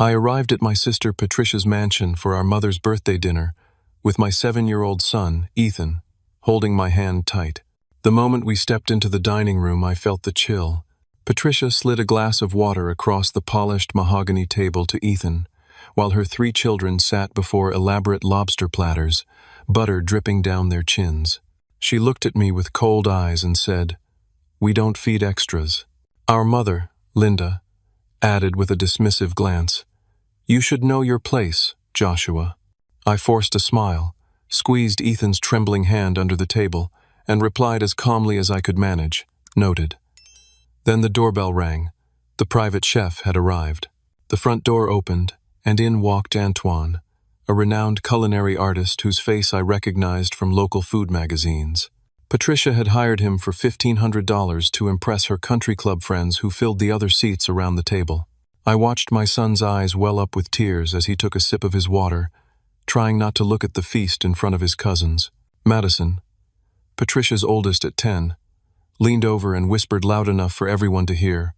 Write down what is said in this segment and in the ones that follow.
I arrived at my sister Patricia's mansion for our mother's birthday dinner, with my 7-year-old son, Ethan, holding my hand tight. The moment we stepped into the dining room, I felt the chill. Patricia slid a glass of water across the polished mahogany table to Ethan, while her 3 children sat before elaborate lobster platters, butter dripping down their chins. She looked at me with cold eyes and said, "We don't feed extras." Our mother, Linda, added with a dismissive glance, "You should know your place, Joshua." I forced a smile, squeezed Ethan's trembling hand under the table, and replied as calmly as I could manage, "Noted." Then the doorbell rang. The private chef had arrived. The front door opened, and in walked Antoine, a renowned culinary artist whose face I recognized from local food magazines. Patricia had hired him for $1,500 to impress her country club friends who filled the other seats around the table. I watched my son's eyes well up with tears as he took a sip of his water, trying not to look at the feast in front of his cousins. Madison, Patricia's oldest at 10, leaned over and whispered loud enough for everyone to hear,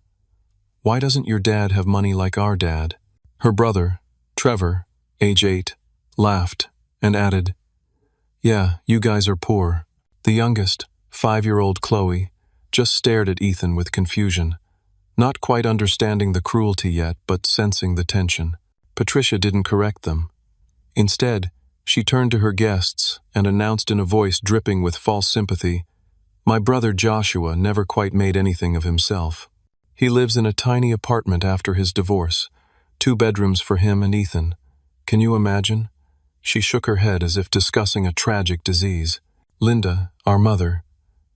"Why doesn't your dad have money like our dad?" Her brother, Trevor, age 8, laughed and added, "Yeah, you guys are poor." The youngest, 5-year-old Chloe, just stared at Ethan with confusion, not quite understanding the cruelty yet, but sensing the tension. Patricia didn't correct them. Instead, she turned to her guests and announced in a voice dripping with false sympathy, "My brother Joshua never quite made anything of himself. He lives in a tiny apartment after his divorce, 2 bedrooms for him and Ethan. Can you imagine?" She shook her head as if discussing a tragic disease. Linda, our mother,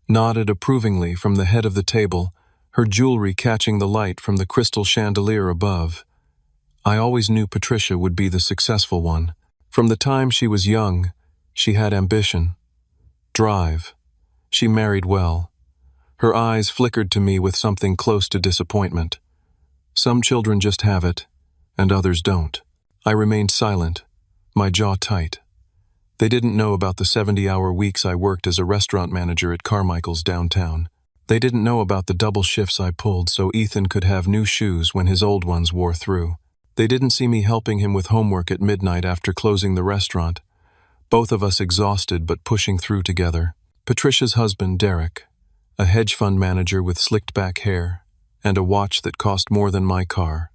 nodded approvingly from the head of the table, her jewelry catching the light from the crystal chandelier above. I always knew Patricia would be the successful one. From the time she was young, she had ambition, drive. She married well. Her eyes flickered to me with something close to disappointment. Some children just have it, and others don't. I remained silent, my jaw tight. They didn't know about the 70-hour weeks I worked as a restaurant manager at Carmichael's downtown. They didn't know about the double shifts I pulled so Ethan could have new shoes when his old ones wore through. They didn't see me helping him with homework at midnight after closing the restaurant, both of us exhausted but pushing through together. Patricia's husband, Derek, a hedge fund manager with slicked-back hair and a watch that cost more than my car,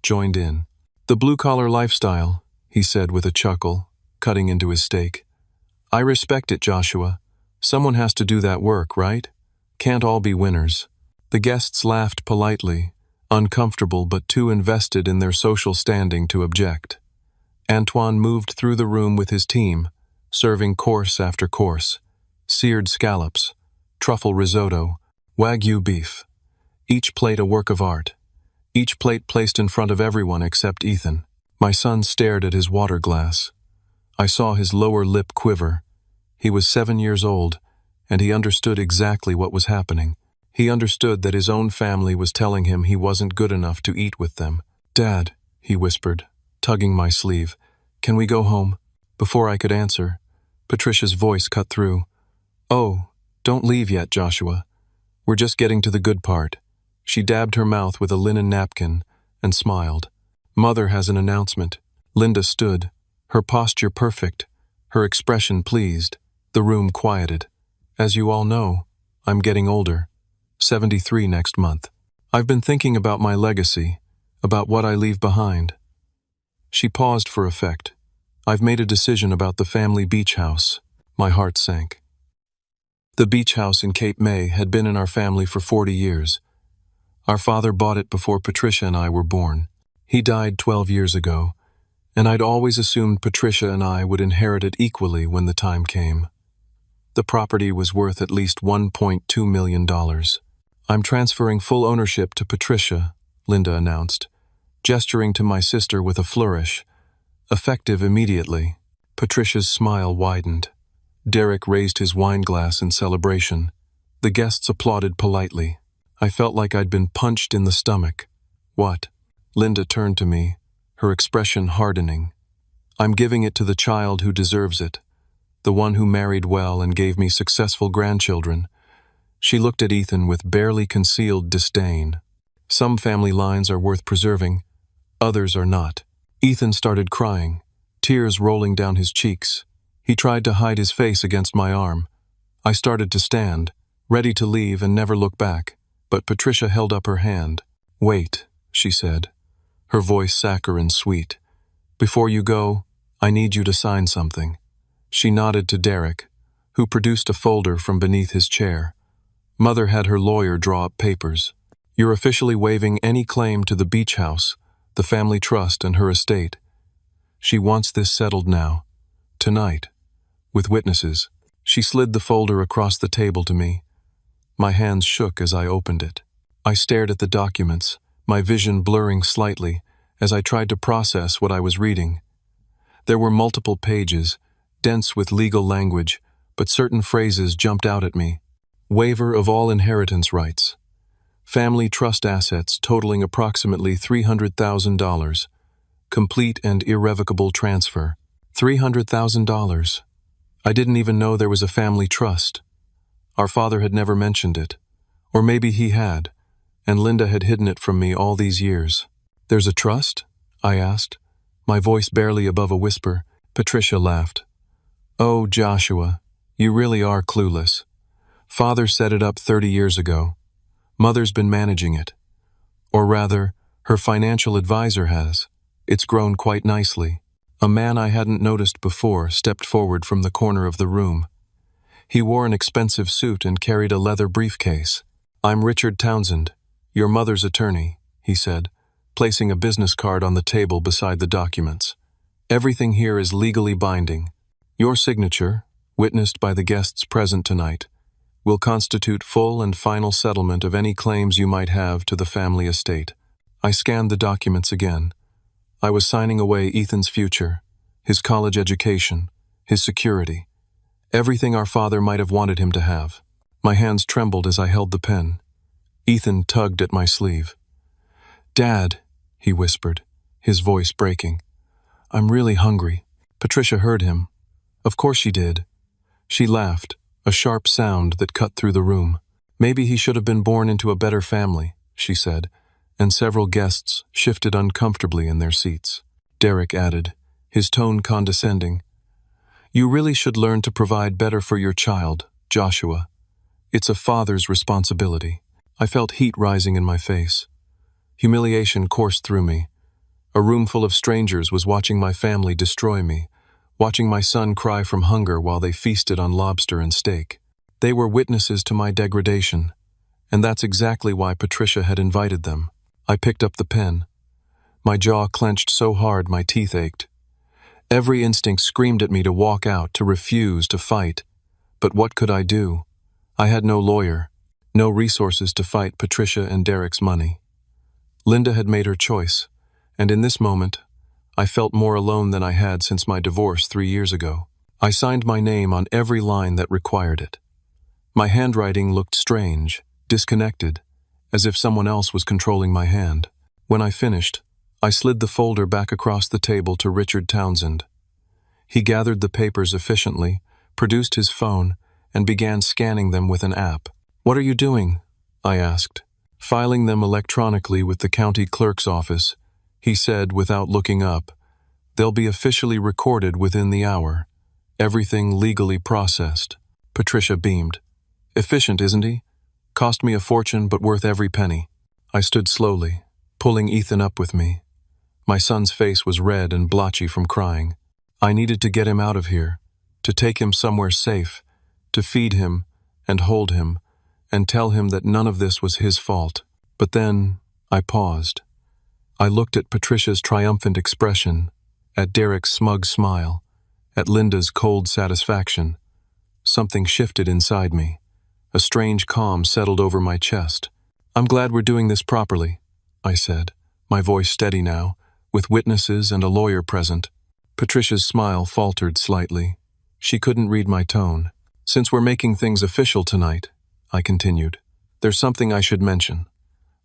joined in. "The blue-collar lifestyle," he said with a chuckle, cutting into his steak. "I respect it, Joshua. Someone has to do that work, right? Can't all be winners." The guests laughed politely, uncomfortable but too invested in their social standing to object. Antoine moved through the room with his team, serving course after course: seared scallops, truffle risotto, Wagyu beef. Each plate a work of art. Each plate placed in front of everyone except Ethan. My son stared at his water glass. I saw his lower lip quiver. He was 7 years old, and he understood exactly what was happening. He understood that his own family was telling him he wasn't good enough to eat with them. "Dad," he whispered, tugging my sleeve, "can we go home?" Before I could answer, Patricia's voice cut through. "Oh, don't leave yet, Joshua. We're just getting to the good part." She dabbed her mouth with a linen napkin and smiled. "Mother has an announcement." Linda stood, her posture perfect, her expression pleased. The room quieted. "As you all know, I'm getting older, 73 next month. I've been thinking about my legacy, about what I leave behind." She paused for effect. "I've made a decision about the family beach house." My heart sank. The beach house in Cape May had been in our family for 40 years. Our father bought it before Patricia and I were born. He died 12 years ago, and I'd always assumed Patricia and I would inherit it equally when the time came. The property was worth at least $1.2 million. "I'm transferring full ownership to Patricia," Linda announced, gesturing to my sister with a flourish, effective immediately. Patricia's smile widened. Derek raised his wine glass in celebration. The guests applauded politely. I felt like I'd been punched in the stomach. "What?" Linda turned to me, her expression hardening. "I'm giving it to the child who deserves it, the one who married well and gave me successful grandchildren." She looked at Ethan with barely concealed disdain. "Some family lines are worth preserving. Others are not. Ethan started crying, tears rolling down his cheeks. He tried to hide his face against my arm. I started to stand, ready to leave and never look back, but Patricia held up her hand. "Wait," she said, her voice saccharine sweet. "Before you go, I need you to sign something." She nodded to Derek, who produced a folder from beneath his chair. Mother had her lawyer draw up papers. "You're officially waiving any claim to the beach house, the family trust, and her estate. She wants this settled now, tonight, with witnesses." She slid the folder across the table to me. My hands shook as I opened it. I stared at the documents, my vision blurring slightly as I tried to process what I was reading. There were multiple pages, dense with legal language, but certain phrases jumped out at me. Waiver of all inheritance rights. Family trust assets totaling approximately $300,000. Complete and irrevocable transfer. $300,000. I didn't even know there was a family trust. Our father had never mentioned it. Or maybe he had, and Linda had hidden it from me all these years. "There's a trust?" I asked, my voice barely above a whisper. Patricia laughed. "Oh, Joshua, you really are clueless. Father set it up 30 years ago. Mother's been managing it. Or rather, her financial advisor has. It's grown quite nicely." A man I hadn't noticed before stepped forward from the corner of the room. He wore an expensive suit and carried a leather briefcase. "I'm Richard Townsend, your mother's attorney," he said, placing a business card on the table beside the documents. "Everything here is legally binding. Your signature, witnessed by the guests present tonight, will constitute full and final settlement of any claims you might have to the family estate." I scanned the documents again. I was signing away Ethan's future, his college education, his security, everything our father might have wanted him to have. My hands trembled as I held the pen. Ethan tugged at my sleeve. "Dad," he whispered, his voice breaking, "I'm really hungry." Patricia heard him. Of course she did. She laughed, a sharp sound that cut through the room. "Maybe he should have been born into a better family," she said, and several guests shifted uncomfortably in their seats. Derek added, his tone condescending, "You really should learn to provide better for your child, Joshua. It's a father's responsibility." I felt heat rising in my face. Humiliation coursed through me. A room full of strangers was watching my family destroy me, watching my son cry from hunger while they feasted on lobster and steak. They were witnesses to my degradation, and that's exactly why Patricia had invited them. I picked up the pen. My jaw clenched so hard my teeth ached. Every instinct screamed at me to walk out, to refuse, to fight. But what could I do? I had no lawyer, no resources to fight Patricia and Derek's money. Linda had made her choice, and in this moment, I felt more alone than I had since my divorce 3 years ago. I signed my name on every line that required it. My handwriting looked strange, disconnected, as if someone else was controlling my hand. When I finished, I slid the folder back across the table to Richard Townsend. He gathered the papers efficiently, produced his phone, and began scanning them with an app. "What are you doing?" I asked. "Filing them electronically with the county clerk's office," he said without looking up. "They'll be officially recorded within the hour. Everything legally processed." Patricia beamed. "Efficient, isn't he? Cost me a fortune, but worth every penny." I stood slowly, pulling Ethan up with me. My son's face was red and blotchy from crying. I needed to get him out of here, to take him somewhere safe, to feed him and hold him, and tell him that none of this was his fault. But then I paused. I looked at Patricia's triumphant expression, at Derek's smug smile, at Linda's cold satisfaction. Something shifted inside me. A strange calm settled over my chest. "I'm glad we're doing this properly," I said, my voice steady now, with witnesses and a lawyer present. Patricia's smile faltered slightly. She couldn't read my tone. "Since we're making things official tonight," I continued, "there's something I should mention.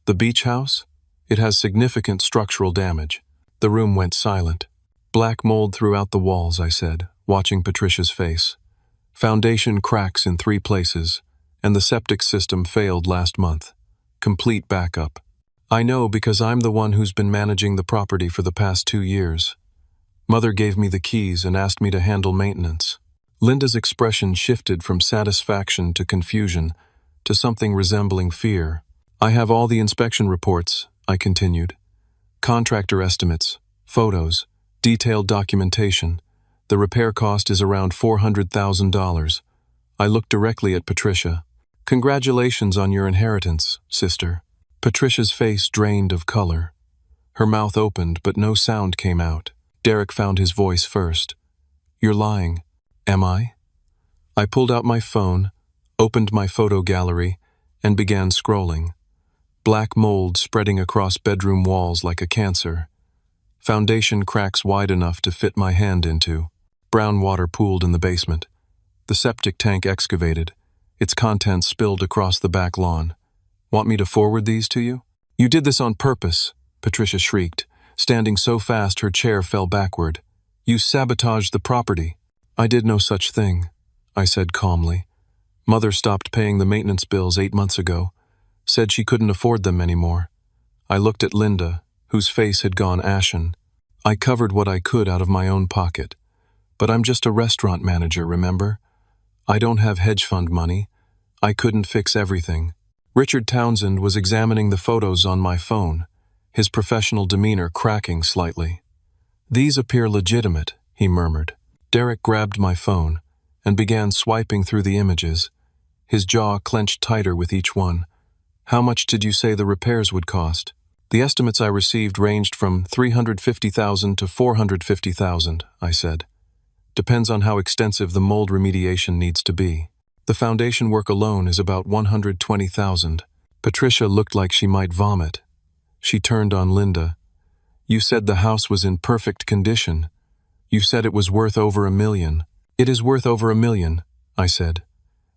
The beach house? It has significant structural damage." The room went silent. "Black mold throughout the walls," I said, watching Patricia's face. "Foundation cracks in 3 places, and the septic system failed last month. Complete backup." I know because I'm the one who's been managing the property for the past 2 years. Mother gave me the keys and asked me to handle maintenance. Linda's expression shifted from satisfaction to confusion to something resembling fear. I have all the inspection reports, I continued. Contractor estimates, photos, detailed documentation. The repair cost is around $400,000. I looked directly at Patricia. Congratulations on your inheritance, sister. Patricia's face drained of color. Her mouth opened, but no sound came out. Derek found his voice first. You're lying. Am I? I pulled out my phone, opened my photo gallery, and began scrolling. Black mold spreading across bedroom walls like a cancer. Foundation cracks wide enough to fit my hand into. Brown water pooled in the basement. The septic tank excavated. Its contents spilled across the back lawn. Want me to forward these to you? You did this on purpose, Patricia shrieked, standing so fast her chair fell backward. You sabotaged the property. I did no such thing, I said calmly. Mother stopped paying the maintenance bills 8 months ago, said she couldn't afford them anymore. I looked at Linda, whose face had gone ashen. I covered what I could out of my own pocket. But I'm just a restaurant manager, remember? I don't have hedge fund money. I couldn't fix everything. Richard Townsend was examining the photos on my phone, his professional demeanor cracking slightly. These appear legitimate, he murmured. Derek grabbed my phone and began swiping through the images, his jaw clenched tighter with each one. How much did you say the repairs would cost? The estimates I received ranged from $350,000 to $450,000, I said. Depends on how extensive the mold remediation needs to be. The foundation work alone is about $120,000. Patricia looked like she might vomit. She turned on Linda. You said the house was in perfect condition. You said it was worth over $1 million. It is worth over $1 million, I said.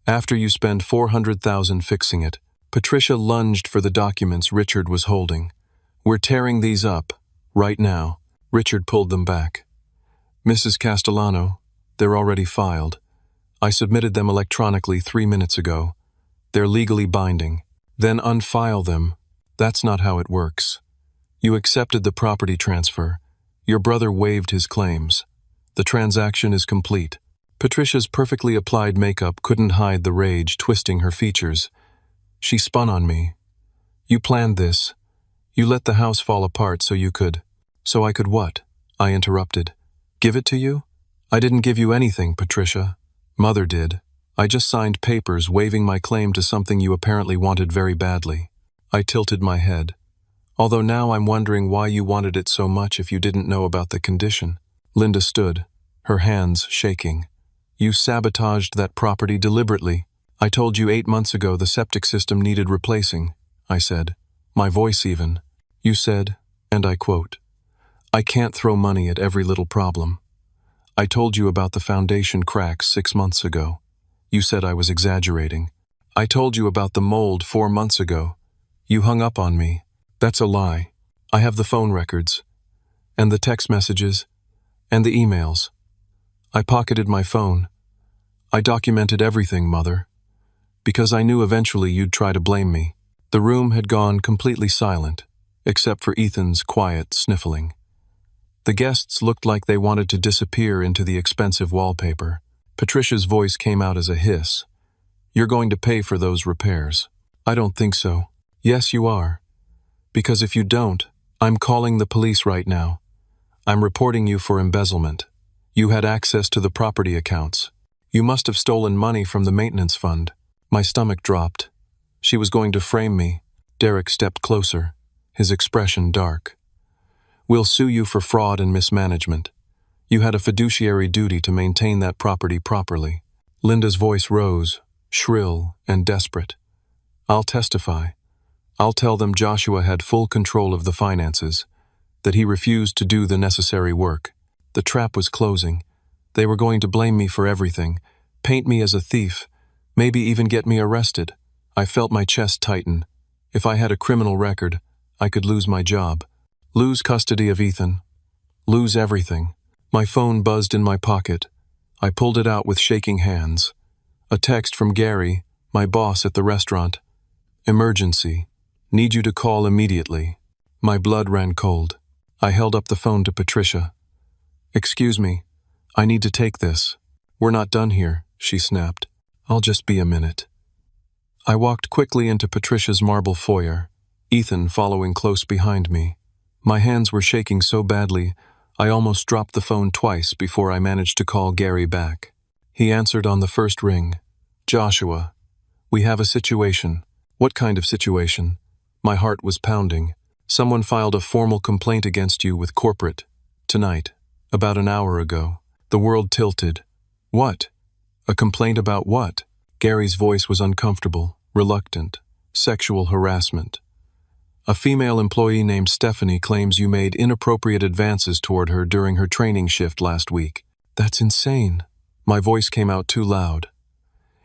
After you spend $400,000 fixing it. Patricia lunged for the documents Richard was holding. We're tearing these up, right now. Richard pulled them back. Mrs. Castellano, they're already filed. I submitted them electronically 3 minutes ago. They're legally binding. Then unfile them. That's not how it works. You accepted the property transfer. Your brother waived his claims. The transaction is complete. Patricia's perfectly applied makeup couldn't hide the rage twisting her features. She spun on me. You planned this. You let the house fall apart so you could. So I could what? I interrupted. Give it to you? I didn't give you anything, Patricia. Mother did. I just signed papers waiving my claim to something you apparently wanted very badly. I tilted my head. Although now I'm wondering why you wanted it so much if you didn't know about the condition. Linda stood, her hands shaking. You sabotaged that property deliberately. I told you 8 months ago the septic system needed replacing, I said, my voice even. You said, and I quote, I can't throw money at every little problem. I told you about the foundation cracks 6 months ago. You said I was exaggerating. I told you about the mold 4 months ago. You hung up on me. That's a lie. I have the phone records, and the text messages, and the emails. I pocketed my phone. I documented everything, Mother, because I knew eventually you'd try to blame me. The room had gone completely silent, except for Ethan's quiet sniffling. The guests looked like they wanted to disappear into the expensive wallpaper. Patricia's voice came out as a hiss. You're going to pay for those repairs. I don't think so. Yes, you are. Because if you don't, I'm calling the police right now. I'm reporting you for embezzlement. You had access to the property accounts. You must have stolen money from the maintenance fund. My stomach dropped. She was going to frame me. Derek stepped closer, his expression dark. We'll sue you for fraud and mismanagement. You had a fiduciary duty to maintain that property properly. Linda's voice rose, shrill and desperate. I'll testify. I'll tell them Joshua had full control of the finances, that he refused to do the necessary work. The trap was closing. They were going to blame me for everything, paint me as a thief, maybe even get me arrested. I felt my chest tighten. If I had a criminal record, I could lose my job. Lose custody of Ethan. Lose everything. My phone buzzed in my pocket. I pulled it out with shaking hands. A text from Gary, my boss at the restaurant. Emergency. Need you to call immediately. My blood ran cold. I held up the phone to Patricia. Excuse me. I need to take this. We're not done here, she snapped. I'll just be a minute. I walked quickly into Patricia's marble foyer, Ethan following close behind me. My hands were shaking so badly, I almost dropped the phone twice before I managed to call Gary back. He answered on the first ring. Joshua, we have a situation. What kind of situation? My heart was pounding. Someone filed a formal complaint against you with corporate. Tonight. About an hour ago. The world tilted. What? A complaint about what? Gary's voice was uncomfortable, reluctant. Sexual harassment. A female employee named Stephanie claims you made inappropriate advances toward her during her training shift last week. That's insane. My voice came out too loud.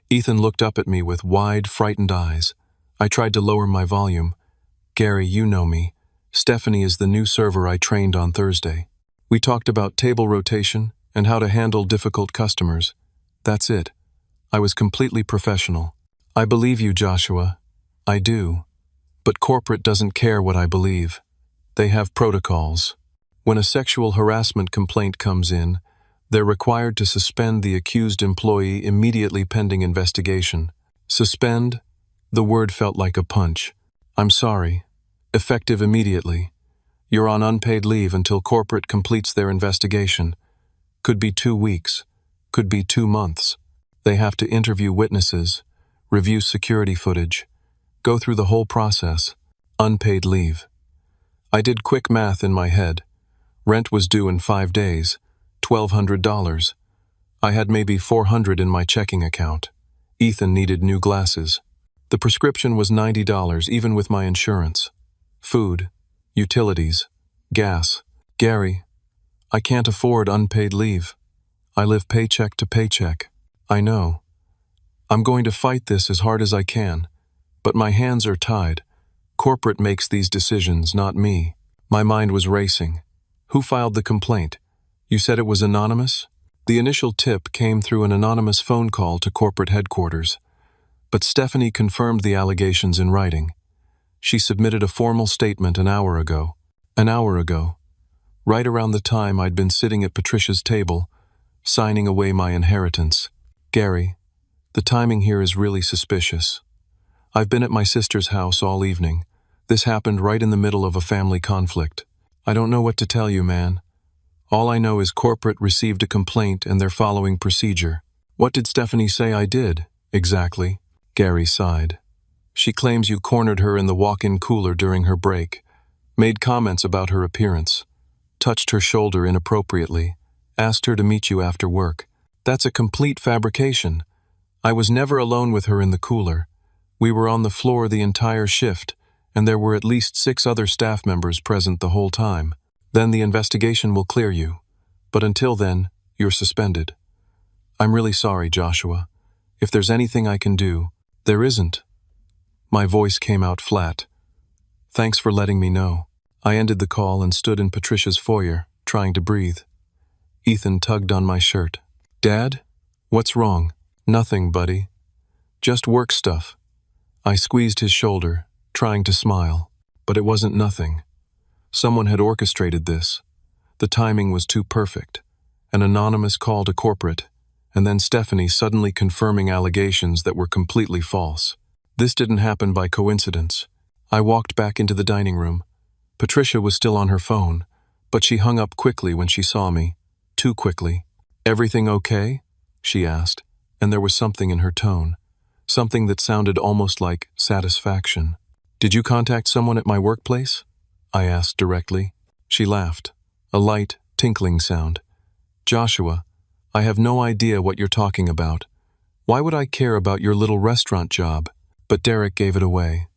Ethan looked up at me with wide, frightened eyes. I tried to lower my volume. Gary, you know me. Stephanie is the new server I trained on Thursday. We talked about table rotation and how to handle difficult customers. That's it. I was completely professional. I believe you, Joshua. I do. But corporate doesn't care what I believe. They have protocols. When a sexual harassment complaint comes in, they're required to suspend the accused employee immediately pending investigation. Suspend? The word felt like a punch. I'm sorry. Effective immediately. You're on unpaid leave until corporate completes their investigation. Could be 2 weeks. Could be 2 months. They have to interview witnesses, review security footage, go through the whole process. Unpaid leave. I did quick math in my head. Rent was due in 5 days. $1,200. I had maybe $400 in my checking account. Ethan needed new glasses. The prescription was $90 even with my insurance. Food, utilities, gas. Gary, I can't afford unpaid leave. I live paycheck to paycheck. I know. I'm going to fight this as hard as I can, but my hands are tied. Corporate makes these decisions, not me. My mind was racing. Who filed the complaint? You said it was anonymous? The initial tip came through an anonymous phone call to corporate headquarters. But Stephanie confirmed the allegations in writing. She submitted a formal statement an hour ago. An hour ago. Right around the time I'd been sitting at Patricia's table, signing away my inheritance. Gary, the timing here is really suspicious. I've been at my sister's house all evening. This happened right in the middle of a family conflict. I don't know what to tell you, man. All I know is corporate received a complaint and they're following procedure. What did Stephanie say I did, exactly? Gary sighed. She claims you cornered her in the walk-in cooler during her break, made comments about her appearance, touched her shoulder inappropriately, asked her to meet you after work. That's a complete fabrication. I was never alone with her in the cooler. We were on the floor the entire shift, and there were at least 6 other staff members present the whole time. Then the investigation will clear you. But until then, you're suspended. I'm really sorry, Joshua. If there's anything I can do, there isn't. My voice came out flat. Thanks for letting me know. I ended the call and stood in Patricia's foyer, trying to breathe. Ethan tugged on my shirt. Dad? What's wrong? Nothing, buddy. Just work stuff. I squeezed his shoulder, trying to smile, but it wasn't nothing. Someone had orchestrated this. The timing was too perfect. An anonymous call to corporate, and then Stephanie suddenly confirming allegations that were completely false. This didn't happen by coincidence. I walked back into the dining room. Patricia was still on her phone, but she hung up quickly when she saw me. Too quickly. Everything okay? She asked, and there was something in her tone. Something that sounded almost like satisfaction. Did you contact someone at my workplace? I asked directly. She laughed. A light, tinkling sound. Joshua, I have no idea what you're talking about. Why would I care about your little restaurant job? But Derek gave it away.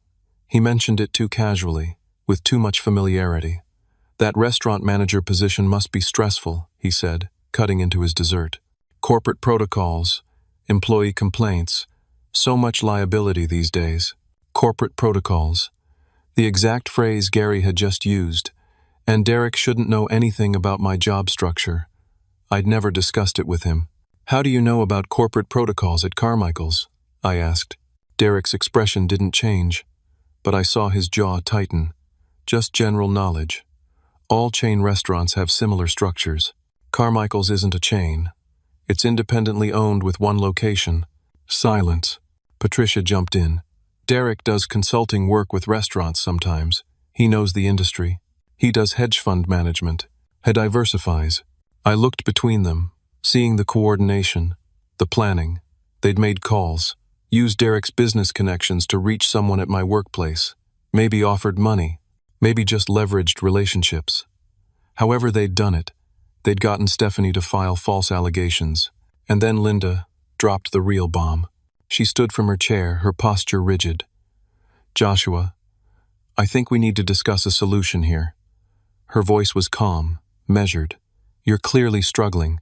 He mentioned it too casually, with too much familiarity. That restaurant manager position must be stressful, he said, cutting into his dessert. Corporate protocols, employee complaints, so much liability these days. Corporate protocols. The exact phrase Gary had just used, and Derek shouldn't know anything about my job structure. I'd never discussed it with him. How do you know about corporate protocols at Carmichael's? I asked. Derek's expression didn't change. but I saw his jaw tighten. Just general knowledge. All chain restaurants have similar structures. Carmichael's isn't a chain. It's independently owned with one location. Silence. Patricia jumped in. Derek does consulting work with restaurants sometimes. He knows the industry. He does hedge fund management. He diversifies. I looked between them, seeing the coordination, the planning. They'd made calls, used Derek's business connections to reach someone at my workplace, maybe offered money, maybe just leveraged relationships. However they'd done it, they'd gotten Stephanie to file false allegations, and then Linda dropped the real bomb. She stood from her chair, her posture rigid. "Joshua, I think we need to discuss a solution here." Her voice was calm, measured. "You're clearly struggling.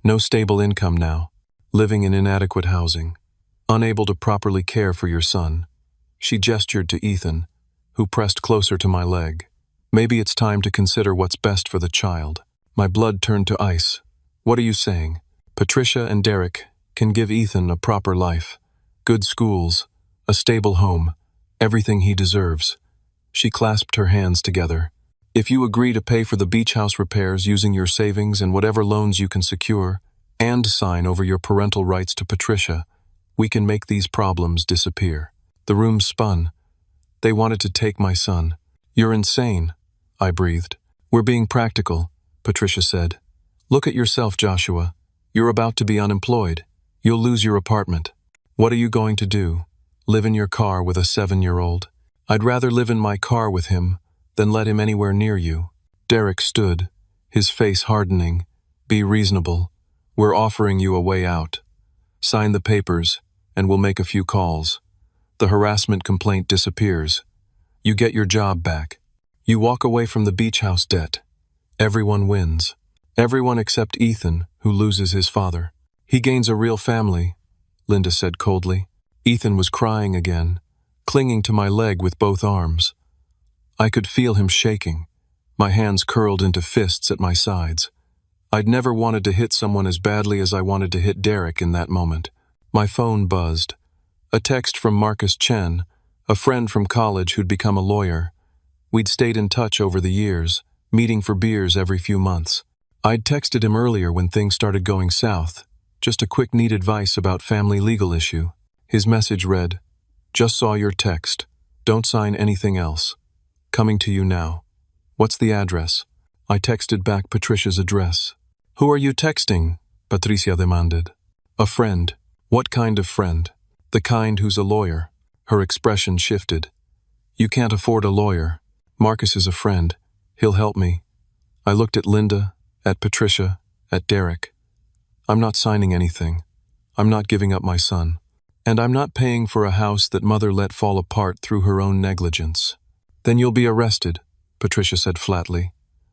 No stable income now. Living in inadequate housing. Unable to properly care for your son." She gestured to Ethan, who pressed closer to my leg. "Maybe it's time to consider what's best for the child." My blood turned to ice. "What are you saying?" "Patricia and Derek can give Ethan a proper life. Good schools, a stable home, everything he deserves." She clasped her hands together. "If you agree to pay for the beach house repairs using your savings and whatever loans you can secure, and sign over your parental rights to Patricia, we can make these problems disappear." The room spun. "They wanted to take my son." "You're insane," I breathed. "We're being practical," Patricia said. "Look at yourself, Joshua. You're about to be unemployed. You'll lose your apartment. What are you going to do? Live in your car with a 7-year-old? I'd rather live in my car with him than let him anywhere near you." Derek stood, his face hardening. "Be reasonable. We're offering you a way out. Sign the papers, and we'll make a few calls. The harassment complaint disappears. You get your job back. You walk away from the beach house debt. Everyone wins. Everyone except Ethan, who loses his father. He gains a real family," Linda said coldly. Ethan was crying again, clinging to my leg with both arms. I could feel him shaking, my hands curled into fists at my sides. I'd never wanted to hit someone as badly as I wanted to hit Derek in that moment. My phone buzzed. A text from Marcus Chen, a friend from college who'd become a lawyer. We'd stayed in touch over the years, meeting for beers every few months. I'd texted him earlier when things started going south, just a quick need advice about family legal issue. His message read, "Just saw your text. Don't sign anything else. Coming to you now. What's the address?" I texted back Patricia's address. "Who are you texting?" Patricia demanded. "A friend." "What kind of friend?" "The kind who's a lawyer." Her expression shifted. "You can't afford a lawyer. Marcus is a friend. He'll help me." I looked at Linda, at Patricia, at Derek. "I'm not signing anything. I'm not giving up my son. And I'm not paying for a house that Mother let fall apart through her own negligence." "Then you'll be arrested," Patricia said flatly.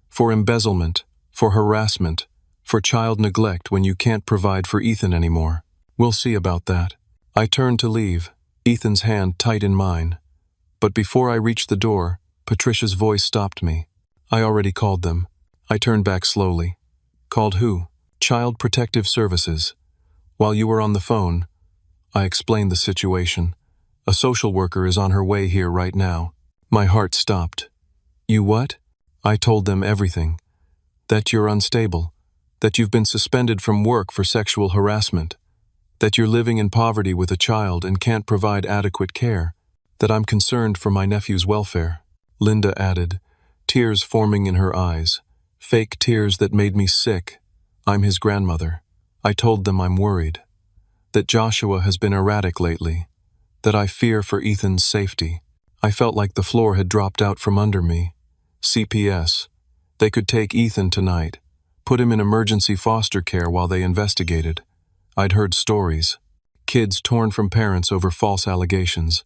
"For embezzlement, for harassment, for child neglect when you can't provide for Ethan anymore. We'll see about that." I turned to leave, Ethan's hand tight in mine. But before I reached the door, Patricia's voice stopped me. "I already called them." I turned back slowly. "Called who?" "Child Protective Services. While you were on the phone, I explained the situation. A social worker is on her way here right now." My heart stopped. "You what?" I told them everything. That you're unstable. That you've been suspended from work for sexual harassment. That you're living in poverty with a child and can't provide adequate care. That I'm concerned for my nephew's welfare." Linda added, tears forming in her eyes. Fake tears that made me sick. "I'm his grandmother." I told them I'm worried. That Joshua has been erratic lately. That I fear for Ethan's safety. I felt like the floor had dropped out from under me. CPS. They could take Ethan tonight. Put him in emergency foster care while they investigated. I'd heard stories. Kids torn from parents over false allegations.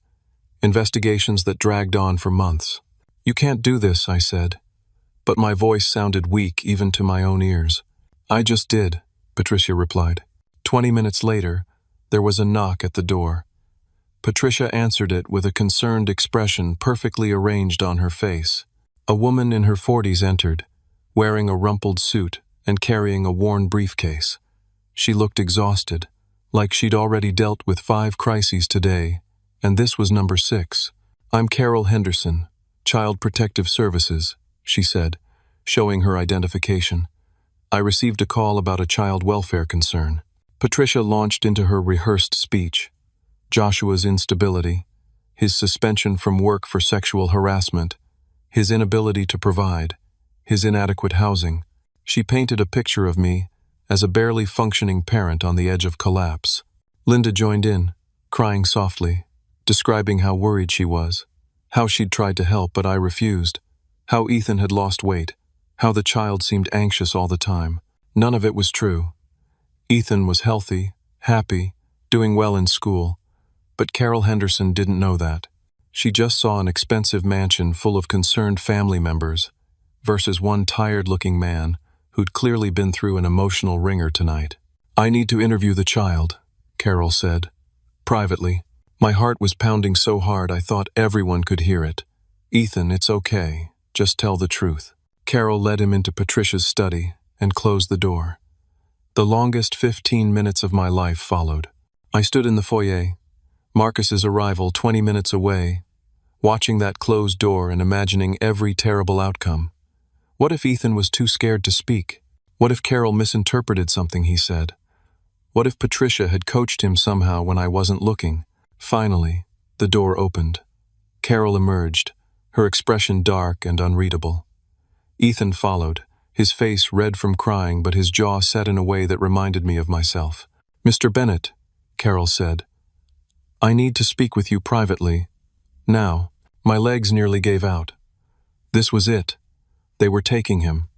Investigations that dragged on for months. "You can't do this," I said. But my voice sounded weak even to my own ears. "I just did," Patricia replied. 20 minutes later, there was a knock at the door. Patricia answered it with a concerned expression perfectly arranged on her face. A woman in her 40s entered, wearing a rumpled suit and carrying a worn briefcase. She looked exhausted, like she'd already dealt with 5 crises today, and this was number 6. "I'm Carol Henderson, Child Protective Services," she said, showing her identification. "I received a call about a child welfare concern." Patricia launched into her rehearsed speech. Joshua's instability, his suspension from work for sexual harassment, his inability to provide, his inadequate housing. She painted a picture of me as a barely functioning parent on the edge of collapse. Linda joined in, crying softly, describing how worried she was, how she'd tried to help but I refused, how Ethan had lost weight, how the child seemed anxious all the time. None of it was true. Ethan was healthy, happy, doing well in school, but Carol Henderson didn't know that. She just saw an expensive mansion full of concerned family members versus one tired-looking man who'd clearly been through an emotional ringer tonight. "I need to interview the child," Carol said, privately. My heart was pounding so hard I thought everyone could hear it. "Ethan, it's okay. Just tell the truth." Carol led him into Patricia's study and closed the door. The longest 15 minutes of my life followed. I stood in the foyer, Marcus's arrival 20 minutes away, watching that closed door and imagining every terrible outcome. What if Ethan was too scared to speak? What if Carol misinterpreted something he said? What if Patricia had coached him somehow when I wasn't looking? Finally, the door opened. Carol emerged, her expression dark and unreadable. Ethan followed, his face red from crying but his jaw set in a way that reminded me of myself. "Mr. Bennett," Carol said, "I need to speak with you privately. Now." My legs nearly gave out. This was it. They were taking him.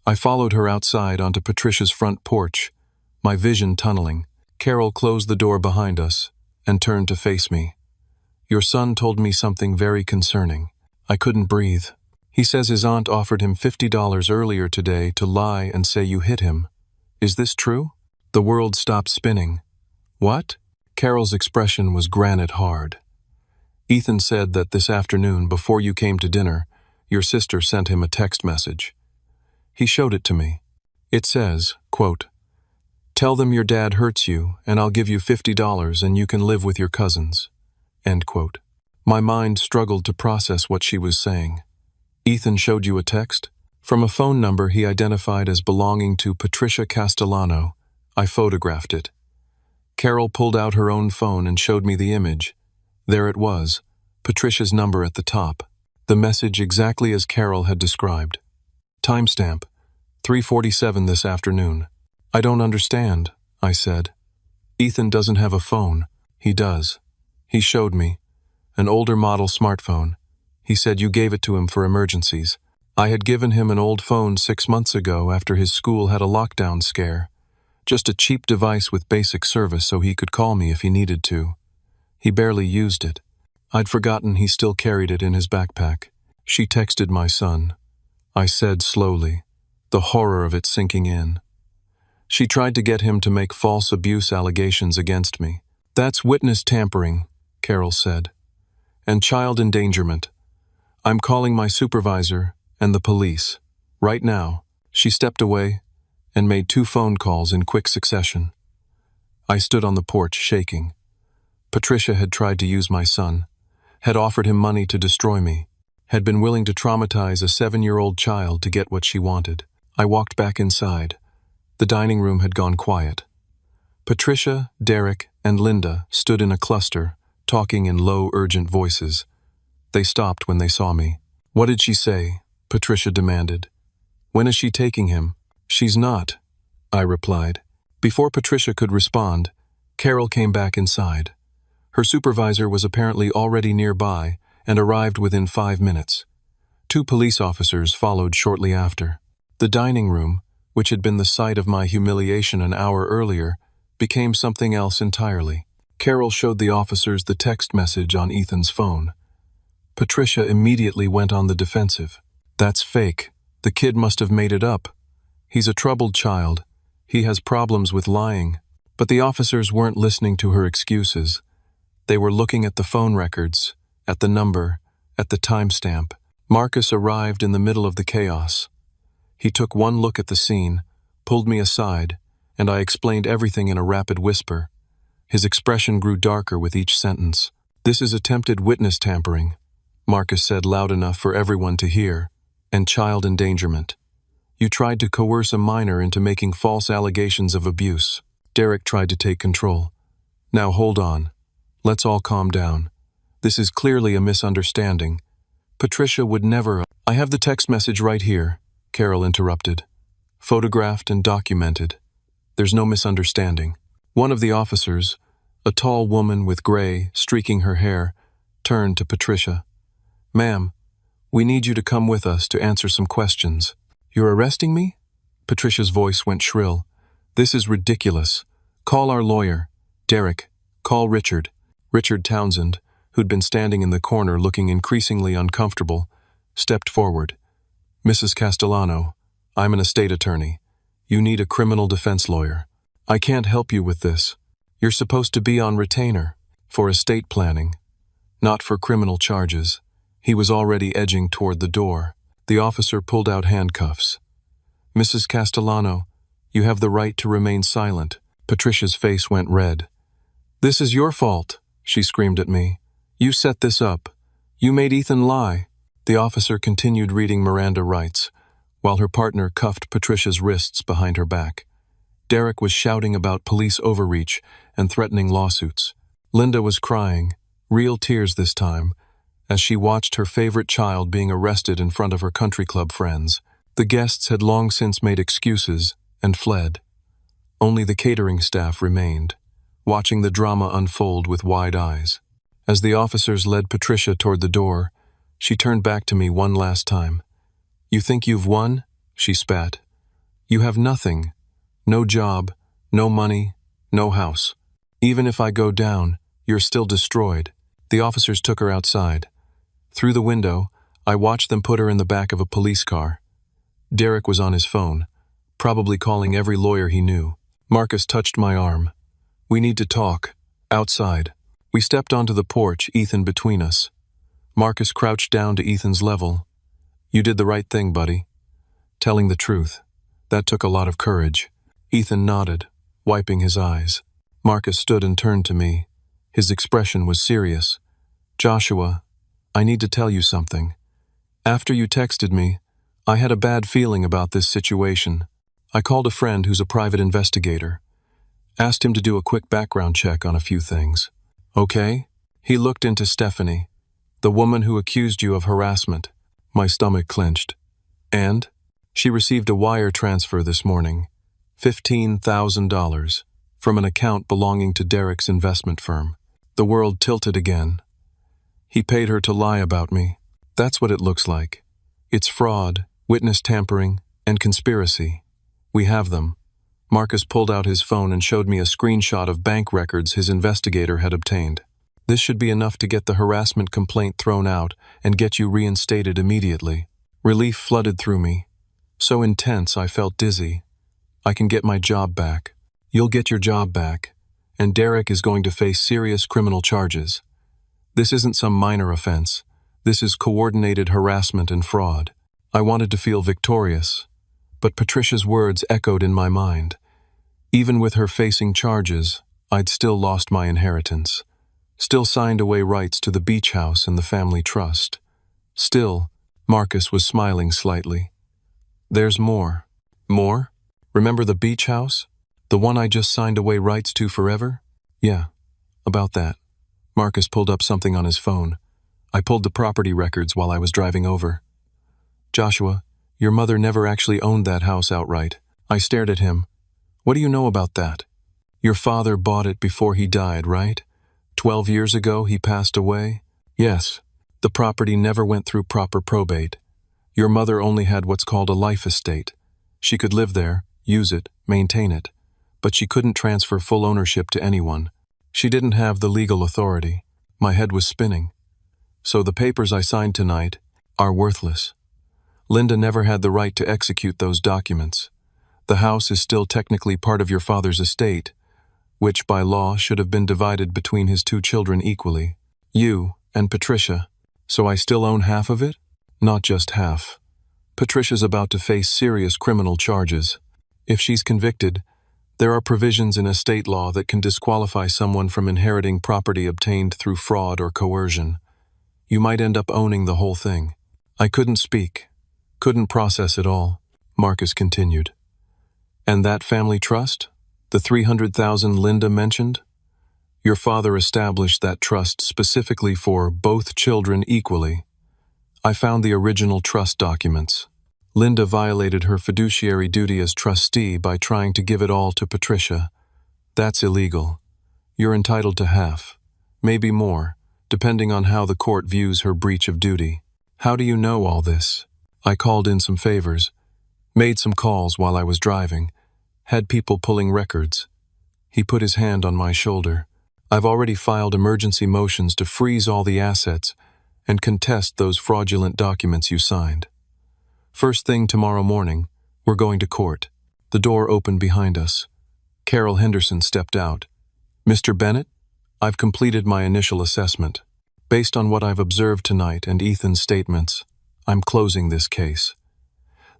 I followed her outside onto Patricia's front porch, my vision tunneling. Carol closed the door behind us and turned to face me. "Your son told me something very concerning." I couldn't breathe. "He says his aunt offered him $50 earlier today to lie and say you hit him. Is this true?" The world stopped spinning. "What?" Carol's expression was granite hard. "Ethan said that this afternoon, before you came to dinner, your sister sent him a text message. He showed it to me. It says, quote, 'Tell them your dad hurts you, and I'll give you $50 and you can live with your cousins.' End quote." My mind struggled to process what she was saying. "Ethan showed you a text?" From a phone number he identified as belonging to Patricia Castellano, I photographed it. Carol pulled out her own phone and showed me the image. There it was, Patricia's number at the top. The message exactly as Carol had described. Timestamp, 3:47 this afternoon. "I don't understand," I said. "Ethan doesn't have a phone." "He does. He showed me. An older model smartphone. He said you gave it to him for emergencies. I had given him an old phone 6 months ago after his school had a lockdown scare. Just a cheap device with basic service so he could call me if he needed to. He barely used it. I'd forgotten he still carried it in his backpack." She texted my son. I said slowly, the horror of it sinking in. "She tried to get him to make false abuse allegations against me." "That's witness tampering," Carol said. "And child endangerment. I'm calling my supervisor and the police. Right now." She stepped away and made 2 phone calls in quick succession. I stood on the porch shaking. Patricia had tried to use my son, had offered him money to destroy me, had been willing to traumatize a 7-year-old child to get what she wanted. I walked back inside. The dining room had gone quiet. Patricia, Derek, and Linda stood in a cluster, talking in low, urgent voices. They stopped when they saw me. "What did she say?" Patricia demanded. "When is she taking him?" "She's not," I replied. Before Patricia could respond, Carol came back inside. Her supervisor was apparently already nearby and arrived within 5 minutes. 2 police officers followed shortly after. The dining room, which had been the site of my humiliation an hour earlier, became something else entirely. Carol showed the officers the text message on Ethan's phone. Patricia immediately went on the defensive. "That's fake. The kid must have made it up. He's a troubled child. He has problems with lying." But the officers weren't listening to her excuses. They were looking at the phone records, at the number, at the timestamp. Marcus arrived in the middle of the chaos. He took one look at the scene, pulled me aside, and I explained everything in a rapid whisper. His expression grew darker with each sentence. "This is attempted witness tampering," Marcus said loud enough for everyone to hear, "and child endangerment. You tried to coerce a minor into making false allegations of abuse." Derek tried to take control. "Now hold on. Let's all calm down. This is clearly a misunderstanding. Patricia would never—" "I have the text message right here," Carol interrupted. "Photographed and documented. There's no misunderstanding." One of the officers, a tall woman with gray, streaking her hair, turned to Patricia. "Ma'am, we need you to come with us to answer some questions." "You're arresting me?" Patricia's voice went shrill. "This is ridiculous. Call our lawyer. Derek, call Richard." Richard Townsend, who'd been standing in the corner looking increasingly uncomfortable, stepped forward. "Mrs. Castellano, I'm an estate attorney. You need a criminal defense lawyer. I can't help you with this. You're supposed to be on retainer for estate planning, not for criminal charges." He was already edging toward the door. The officer pulled out handcuffs. "Mrs. Castellano, you have the right to remain silent." Patricia's face went red. "This is your fault," she screamed at me. "You set this up. You made Ethan lie." The officer continued reading Miranda rights, while her partner cuffed Patricia's wrists behind her back. Derek was shouting about police overreach and threatening lawsuits. Linda was crying, real tears this time, as she watched her favorite child being arrested in front of her country club friends. The guests had long since made excuses and fled. Only the catering staff remained, watching the drama unfold with wide eyes. As the officers led Patricia toward the door, she turned back to me one last time. "You think you've won?" she spat. "You have nothing. No job, no money, no house. Even if I go down, you're still destroyed." The officers took her outside. Through the window, I watched them put her in the back of a police car. Derek was on his phone, probably calling every lawyer he knew. Marcus touched my arm. "We need to talk. Outside." We stepped onto the porch, Ethan between us. Marcus crouched down to Ethan's level. "You did the right thing, buddy. Telling the truth. That took a lot of courage." Ethan nodded, wiping his eyes. Marcus stood and turned to me. His expression was serious. "Joshua, I need to tell you something. After you texted me, I had a bad feeling about this situation. I called a friend who's a private investigator. Asked him to do a quick background check on a few things." "Okay?" He looked into Stephanie, the woman who accused you of harassment. My stomach clenched. "And?" "She received a wire transfer this morning. $15,000 from an account belonging to Derek's investment firm." The world tilted again. "He paid her to lie about me. That's what it looks like. It's fraud, witness tampering, and conspiracy. We have them." Marcus pulled out his phone and showed me a screenshot of bank records his investigator had obtained. "This should be enough to get the harassment complaint thrown out and get you reinstated immediately." Relief flooded through me. So intense I felt dizzy. "I can get my job back." "You'll get your job back, and Derek is going to face serious criminal charges. This isn't some minor offense. This is coordinated harassment and fraud." I wanted to feel victorious, but Patricia's words echoed in my mind. Even with her facing charges, I'd still lost my inheritance. Still signed away rights to the beach house and the family trust. Still, Marcus was smiling slightly. "There's more." "More? Remember the beach house? The one I just signed away rights to forever?" "Yeah, about that." Marcus pulled up something on his phone. I pulled the property records while I was driving over. "Joshua, your mother never actually owned that house outright." I stared at him. "What do you know about that?" "Your father bought it before he died, right? 12 years ago he passed away?" "Yes. The property never went through proper probate. Your mother only had what's called a life estate. She could live there, use it, maintain it, but she couldn't transfer full ownership to anyone. She didn't have the legal authority." My head was spinning. "So the papers I signed tonight are worthless. Linda never had the right to execute those documents. The house is still technically part of your father's estate, which by law should have been divided between his two children equally, you and Patricia. So I still own half of it? Not just half. Patricia's about to face serious criminal charges. If she's convicted, There are provisions in estate law that can disqualify someone from inheriting property obtained through fraud or coercion. You might end up owning the whole thing. I couldn't speak, couldn't process it all. Marcus continued. And that family trust? The 300,000 Linda mentioned? Your father established that trust specifically for both children equally. I found the original trust documents. Linda violated her fiduciary duty as trustee by trying to give it all to Patricia. That's illegal. You're entitled to half, maybe more, depending on how the court views her breach of duty. How do you know all this? I called in some favors, made some calls while I was driving, had people pulling records. He put his hand on my shoulder. I've already filed emergency motions to freeze all the assets and contest those fraudulent documents you signed. First thing tomorrow morning, we're going to court. The door opened behind us. Carol Henderson stepped out. Mr. Bennett, I've completed my initial assessment. Based on what I've observed tonight and Ethan's statements, I'm closing this case.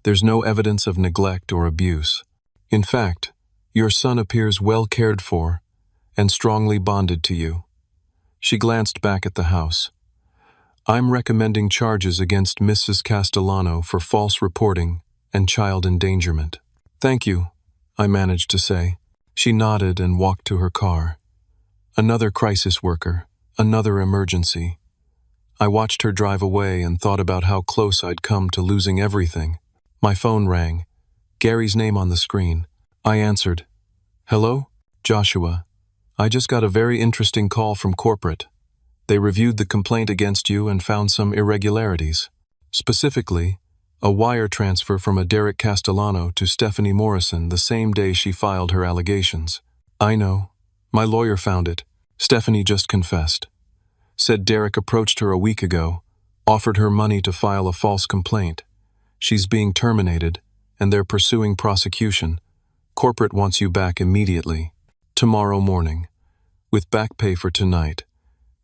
There's no evidence of neglect or abuse. In fact, your son appears well cared for and strongly bonded to you. She glanced back at the house. I'm recommending charges against Mrs. Castellano for false reporting and child endangerment. Thank you, I managed to say. She nodded and walked to her car. Another crisis worker, another emergency. I watched her drive away and thought about how close I'd come to losing everything. My phone rang. Gary's name on the screen. I answered. Hello? Joshua. I just got a very interesting call from corporate. They reviewed the complaint against you and found some irregularities. Specifically, a wire transfer from a Derek Castellano to Stephanie Morrison the same day she filed her allegations. I know. My lawyer found it. Stephanie just confessed. Said Derek approached her a week ago, offered her money to file a false complaint. She's being terminated, and they're pursuing prosecution. Corporate wants you back immediately. Tomorrow morning. With back pay for tonight.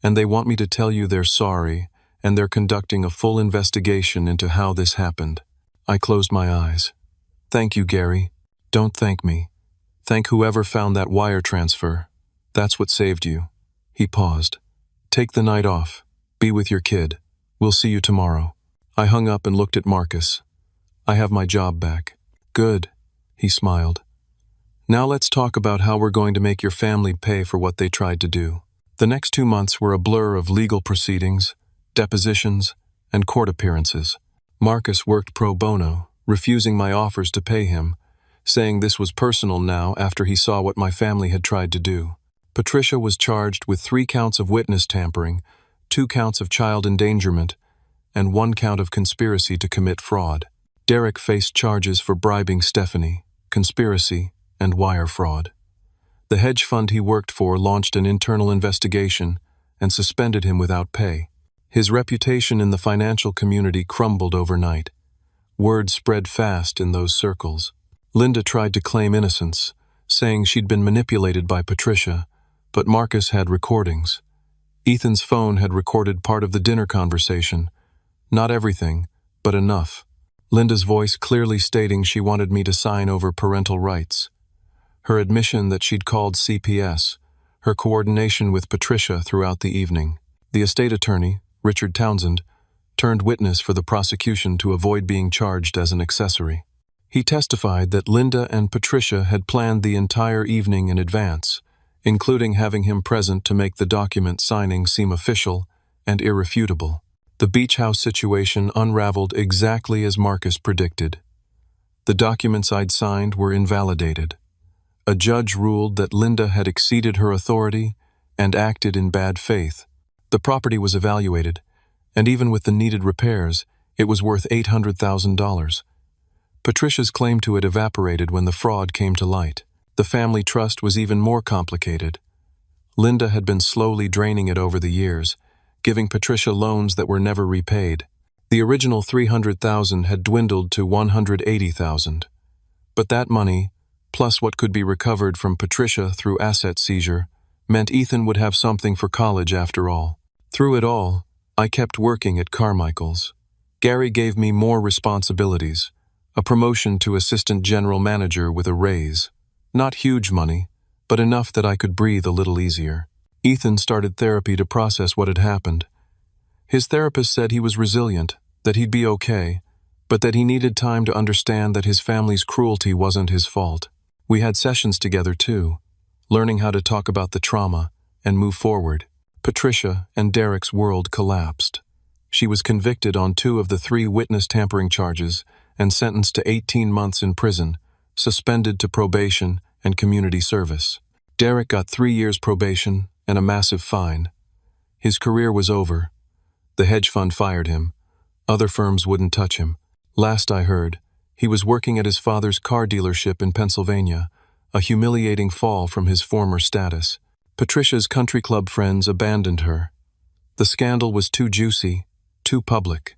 And they want me to tell you they're sorry, and they're conducting a full investigation into how this happened. I closed my eyes. Thank you, Gary. Don't thank me. Thank whoever found that wire transfer. That's what saved you. He paused. Take the night off. Be with your kid. We'll see you tomorrow. I hung up and looked at Marcus. I have my job back. Good, he smiled. Now let's talk about how we're going to make your family pay for what they tried to do. The next 2 months were a blur of legal proceedings, depositions, and court appearances. Marcus worked pro bono, refusing my offers to pay him, saying this was personal now after he saw what my family had tried to do. Patricia was charged with 3 counts of witness tampering, 2 counts of child endangerment, and 1 count of conspiracy to commit fraud. Derek faced charges for bribing Stephanie, conspiracy, and wire fraud. The hedge fund he worked for launched an internal investigation and suspended him without pay. His reputation in the financial community crumbled overnight. Word spread fast in those circles. Linda tried to claim innocence, saying she'd been manipulated by Patricia, but Marcus had recordings. Ethan's phone had recorded part of the dinner conversation. Not everything, but enough. Linda's voice clearly stating she wanted me to sign over parental rights. Her admission that she'd called CPS, her coordination with Patricia throughout the evening. The estate attorney, Richard Townsend, turned witness for the prosecution to avoid being charged as an accessory. He testified that Linda and Patricia had planned the entire evening in advance, including having him present to make the document signing seem official and irrefutable. The beach house situation unraveled exactly as Marcus predicted. The documents I'd signed were invalidated. A judge ruled that Linda had exceeded her authority and acted in bad faith. The property was evaluated, and even with the needed repairs, it was worth $800,000. Patricia's claim to it evaporated when the fraud came to light. The family trust was even more complicated. Linda had been slowly draining it over the years, giving Patricia loans that were never repaid. The original $300,000 had dwindled to $180,000. But that money, plus what could be recovered from Patricia through asset seizure, meant Ethan would have something for college after all. Through it all, I kept working at Carmichael's. Gary gave me more responsibilities, a promotion to assistant general manager with a raise. Not huge money, but enough that I could breathe a little easier. Ethan started therapy to process what had happened. His therapist said he was resilient, that he'd be okay, but that he needed time to understand that his family's cruelty wasn't his fault. We had sessions together too, learning how to talk about the trauma and move forward. Patricia and Derek's world collapsed. She was convicted on 2 of the 3 witness tampering charges and sentenced to 18 months in prison, suspended to probation and community service. Derek got 3 years probation and a massive fine. His career was over. The hedge fund fired him. Other firms wouldn't touch him. Last I heard, he was working at his father's car dealership in Pennsylvania, a humiliating fall from his former status. Patricia's country club friends abandoned her. The scandal was too juicy, too public.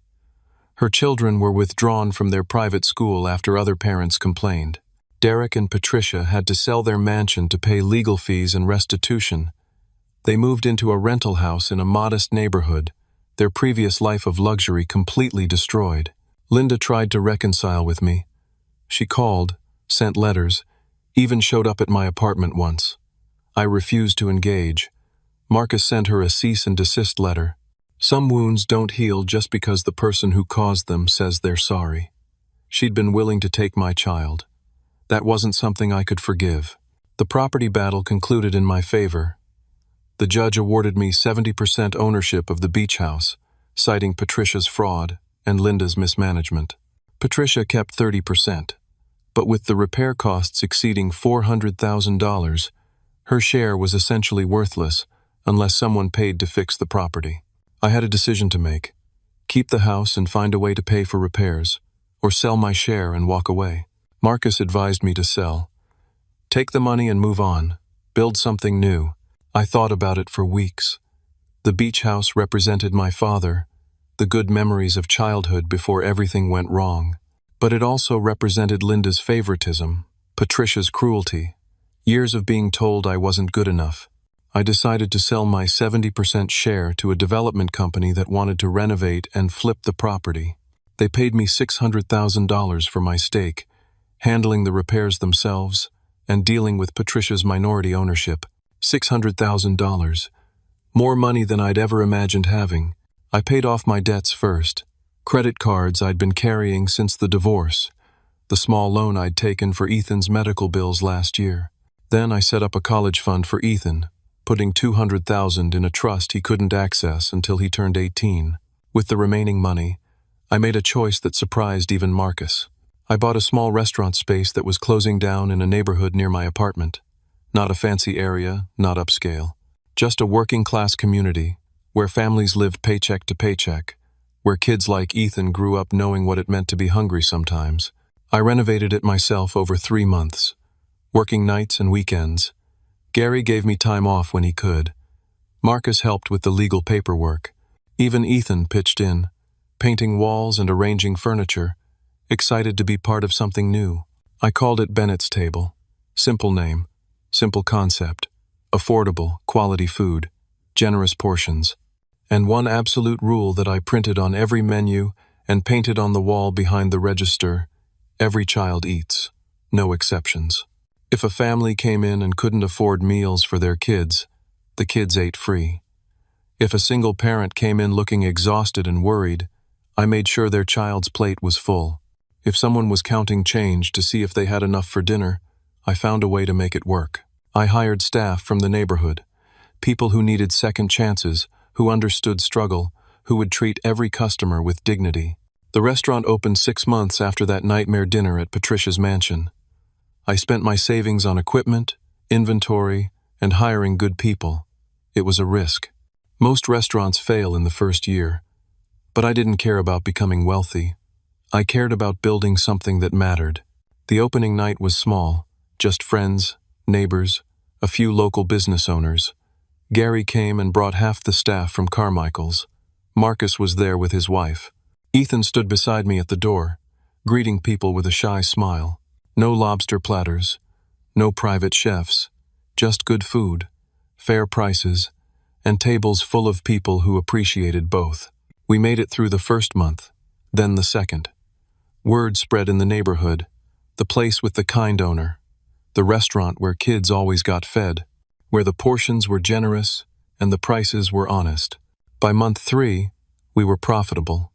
Her children were withdrawn from their private school after other parents complained. Derek and Patricia had to sell their mansion to pay legal fees and restitution. They moved into a rental house in a modest neighborhood, their previous life of luxury completely destroyed. Linda tried to reconcile with me. She called, sent letters, even showed up at my apartment once. I refused to engage. Marcus sent her a cease and desist letter. Some wounds don't heal just because the person who caused them says they're sorry. She'd been willing to take my child. That wasn't something I could forgive. The property battle concluded in my favor. The judge awarded me 70% ownership of the beach house, citing Patricia's fraud and Linda's mismanagement. Patricia kept 30%, but with the repair costs exceeding $400,000, her share was essentially worthless unless someone paid to fix the property. I had a decision to make: keep the house and find a way to pay for repairs, or sell my share and walk away. Marcus advised me to sell. Take the money and move on. Build something new. I thought about it for weeks. The beach house represented my father, the good memories of childhood before everything went wrong. But it also represented Linda's favoritism, Patricia's cruelty, years of being told I wasn't good enough. I decided to sell my 70% share to a development company that wanted to renovate and flip the property. They paid me $600,000 for my stake, handling the repairs themselves and dealing with Patricia's minority ownership. $600,000. More money than I'd ever imagined having. I paid off my debts first. Credit cards I'd been carrying since the divorce. The small loan I'd taken for Ethan's medical bills last year. Then I set up a college fund for Ethan, putting $200,000 in a trust he couldn't access until he turned 18. With the remaining money, I made a choice that surprised even Marcus. I bought a small restaurant space that was closing down in a neighborhood near my apartment. Not a fancy area, not upscale. Just a working-class community, where families lived paycheck to paycheck, where kids like Ethan grew up knowing what it meant to be hungry sometimes. I renovated it myself over 3 months, working nights and weekends. Gary gave me time off when he could. Marcus helped with the legal paperwork. Even Ethan pitched in, painting walls and arranging furniture, excited to be part of something new. I called it Bennett's Table. Simple name, simple concept, affordable, quality food, generous portions, and one absolute rule that I printed on every menu and painted on the wall behind the register: every child eats, no exceptions. If a family came in and couldn't afford meals for their kids, the kids ate free. If a single parent came in looking exhausted and worried, I made sure their child's plate was full. If someone was counting change to see if they had enough for dinner, I found a way to make it work. I hired staff from the neighborhood, people who needed second chances, who understood struggle, who would treat every customer with dignity. The restaurant opened 6 months after that nightmare dinner at Patricia's mansion. I spent my savings on equipment, inventory, and hiring good people. It was a risk. Most restaurants fail in the first year, but I didn't care about becoming wealthy. I cared about building something that mattered. The opening night was small, just friends, neighbors, a few local business owners. Gary came and brought half the staff from Carmichael's. Marcus was there with his wife. Ethan stood beside me at the door, greeting people with a shy smile. No lobster platters, no private chefs, just good food, fair prices, and tables full of people who appreciated both. We made it through the first month, then the second. Word spread in the neighborhood, the place with the kind owner. the restaurant where kids always got fed, where the portions were generous and the prices were honest. By month 3, we were profitable.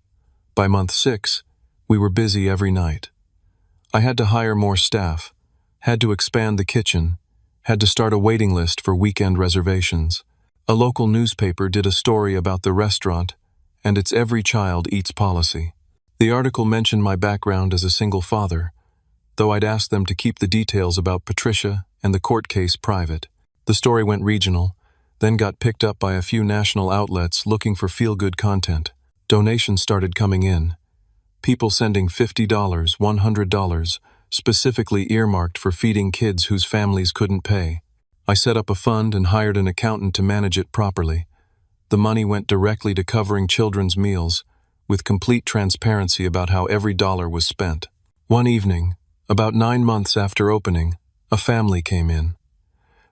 By month 6, we were busy every night. I had to hire more staff, had to expand the kitchen, had to start a waiting list for weekend reservations. A local newspaper did a story about the restaurant and its every child eats policy. The article mentioned my background as a single father, though I'd asked them to keep the details about Patricia and the court case private. The story went regional, then got picked up by a few national outlets looking for feel-good content. Donations started coming in. People sending $50, $100, specifically earmarked for feeding kids whose families couldn't pay. I set up a fund and hired an accountant to manage it properly. The money went directly to covering children's meals, with complete transparency about how every dollar was spent. One evening, about 9 months after opening, a family came in.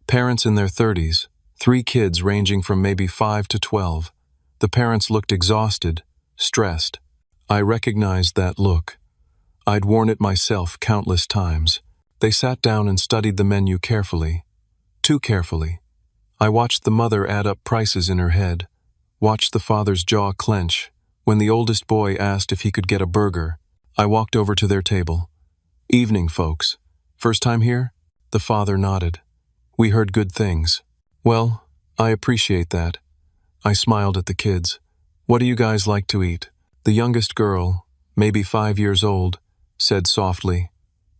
Parents in their 30s, 3 kids ranging from maybe 5 to 12. The parents looked exhausted, stressed. I recognized that look. I'd worn it myself countless times. They sat down and studied the menu carefully. Too carefully. I watched the mother add up prices in her head, watched the father's jaw clench when the oldest boy asked if he could get a burger. I walked over to their table. "Evening, folks. First time here?" The father nodded. "We heard good things." "Well, I appreciate that." I smiled at the kids. "What do you guys like to eat?" The youngest girl, maybe 5 years old, said softly,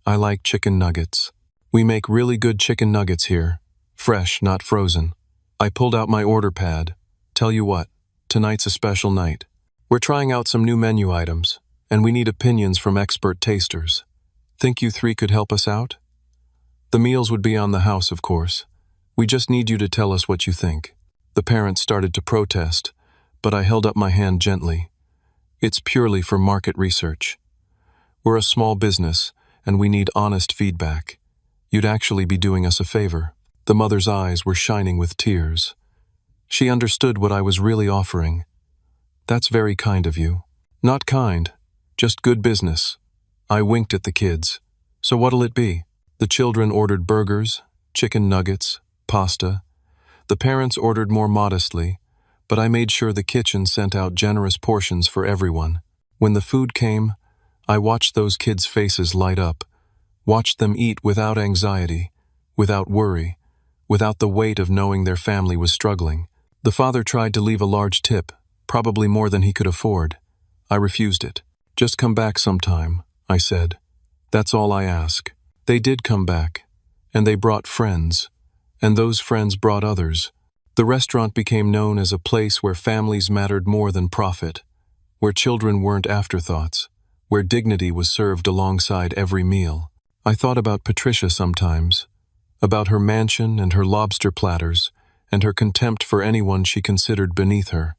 "I like chicken nuggets. We make really good chicken nuggets here. Fresh, not frozen." I pulled out my order pad. "Tell you what, tonight's a special night. We're trying out some new menu items, and we need opinions from expert tasters. Think you 3 could help us out? The meals would be on the house, of course. We just need you to tell us what you think." The parents started to protest, but I held up my hand gently. "It's purely for market research. We're a small business, and we need honest feedback. You'd actually be doing us a favor." The mother's eyes were shining with tears. She understood what I was really offering. "That's very kind of you." "Not kind, just good business." I winked at the kids. "So what'll it be?" The children ordered burgers, chicken nuggets, pasta. The parents ordered more modestly, but I made sure the kitchen sent out generous portions for everyone. When the food came, I watched those kids' faces light up, watched them eat without anxiety, without worry, without the weight of knowing their family was struggling. The father tried to leave a large tip, probably more than he could afford. I refused it. "Just come back sometime," I said. "That's all I ask." They did come back, and they brought friends, and those friends brought others. The restaurant became known as a place where families mattered more than profit, where children weren't afterthoughts, where dignity was served alongside every meal. I thought about Patricia sometimes, about her mansion and her lobster platters, and her contempt for anyone she considered beneath her,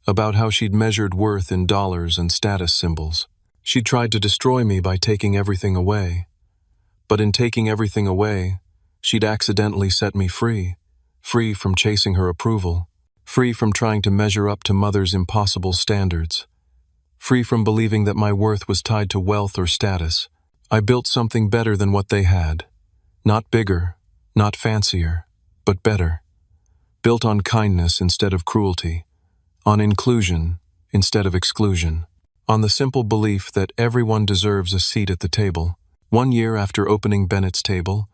about how she'd measured worth in dollars and status symbols. She tried to destroy me by taking everything away. But in taking everything away, she'd accidentally set me free, free from chasing her approval, free from trying to measure up to mother's impossible standards, free from believing that my worth was tied to wealth or status. I built something better than what they had. Not bigger, not fancier, but better. Built on kindness instead of cruelty, on inclusion instead of exclusion, on the simple belief that everyone deserves a seat at the table. 1 year after opening Bennett's Table,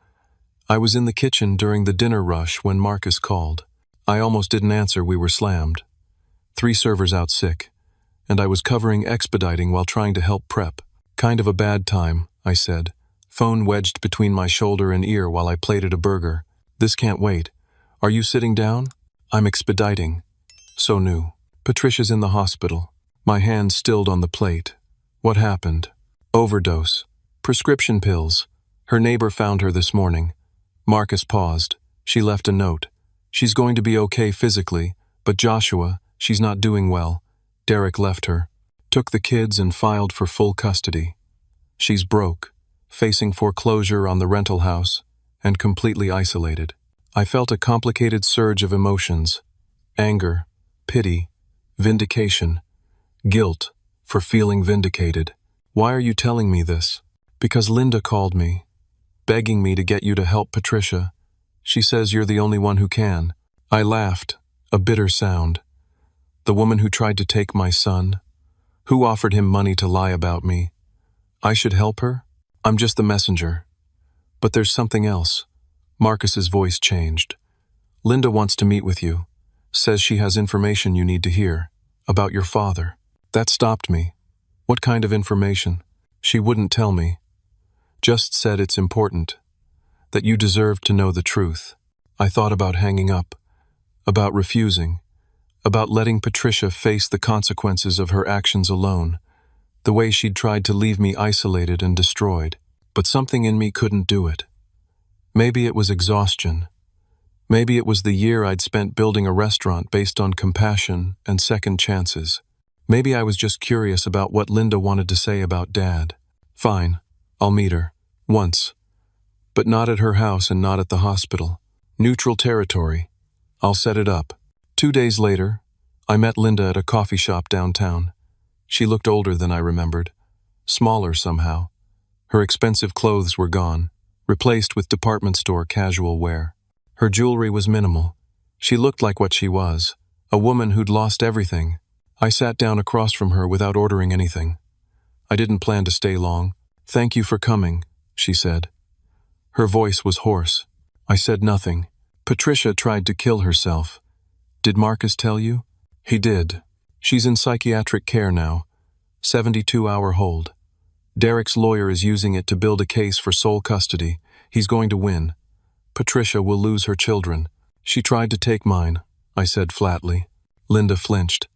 I was in the kitchen during the dinner rush when Marcus called. I almost didn't answer. We were slammed. 3 servers out sick, and I was covering expediting while trying to help prep. "Kind of a bad time," I said, phone wedged between my shoulder and ear while I plated a burger. "This can't wait. Are you sitting down?" "I'm expediting." So new. "Patricia's in the hospital." My hand stilled on the plate. "What happened?" "Overdose. Prescription pills. Her neighbor found her this morning." Marcus paused. "She left a note. She's going to be okay physically, but Joshua, she's not doing well. Derek left her. Took the kids and filed for full custody. She's broke, facing foreclosure on the rental house, and completely isolated." I felt a complicated surge of emotions. Anger, pity, vindication, guilt for feeling vindicated. "Why are you telling me this?" "Because Linda called me." begging me to get you to help Patricia. She says you're the only one who can." I laughed, a bitter sound. The woman who tried to take my son? Who offered him money to lie about me? I should help her? I'm just the messenger. But there's something else. Marcus's voice changed. "Linda wants to meet with you. Says she has information you need to hear. About your father." That stopped me. What kind of information? She wouldn't tell me. Just said it's important. That you deserve to know the truth. I thought about hanging up. About refusing. About letting Patricia face the consequences of her actions alone. The way she'd tried to leave me isolated and destroyed. But something in me couldn't do it. Maybe it was exhaustion. Maybe it was the year I'd spent building a restaurant based on compassion and second chances. Maybe I was just curious about what Linda wanted to say about Dad. Fine, I'll meet her. Once. But not at her house and not at the hospital. Neutral territory. I'll set it up. 2 days later, I met Linda at a coffee shop downtown. She looked older than I remembered. Smaller somehow. Her expensive clothes were gone, replaced with department store casual wear. Her jewelry was minimal. She looked like what she was, a woman who'd lost everything. I sat down across from her without ordering anything. I didn't plan to stay long. "Thank you for coming," she said. Her voice was hoarse. I said nothing. "Patricia tried to kill herself. Did Marcus tell you?" "He did. She's in psychiatric care now. 72-hour hold. Derek's lawyer is using it to build a case for sole custody. He's going to win. Patricia will lose her children. She tried to take mine," I said flatly. Linda flinched.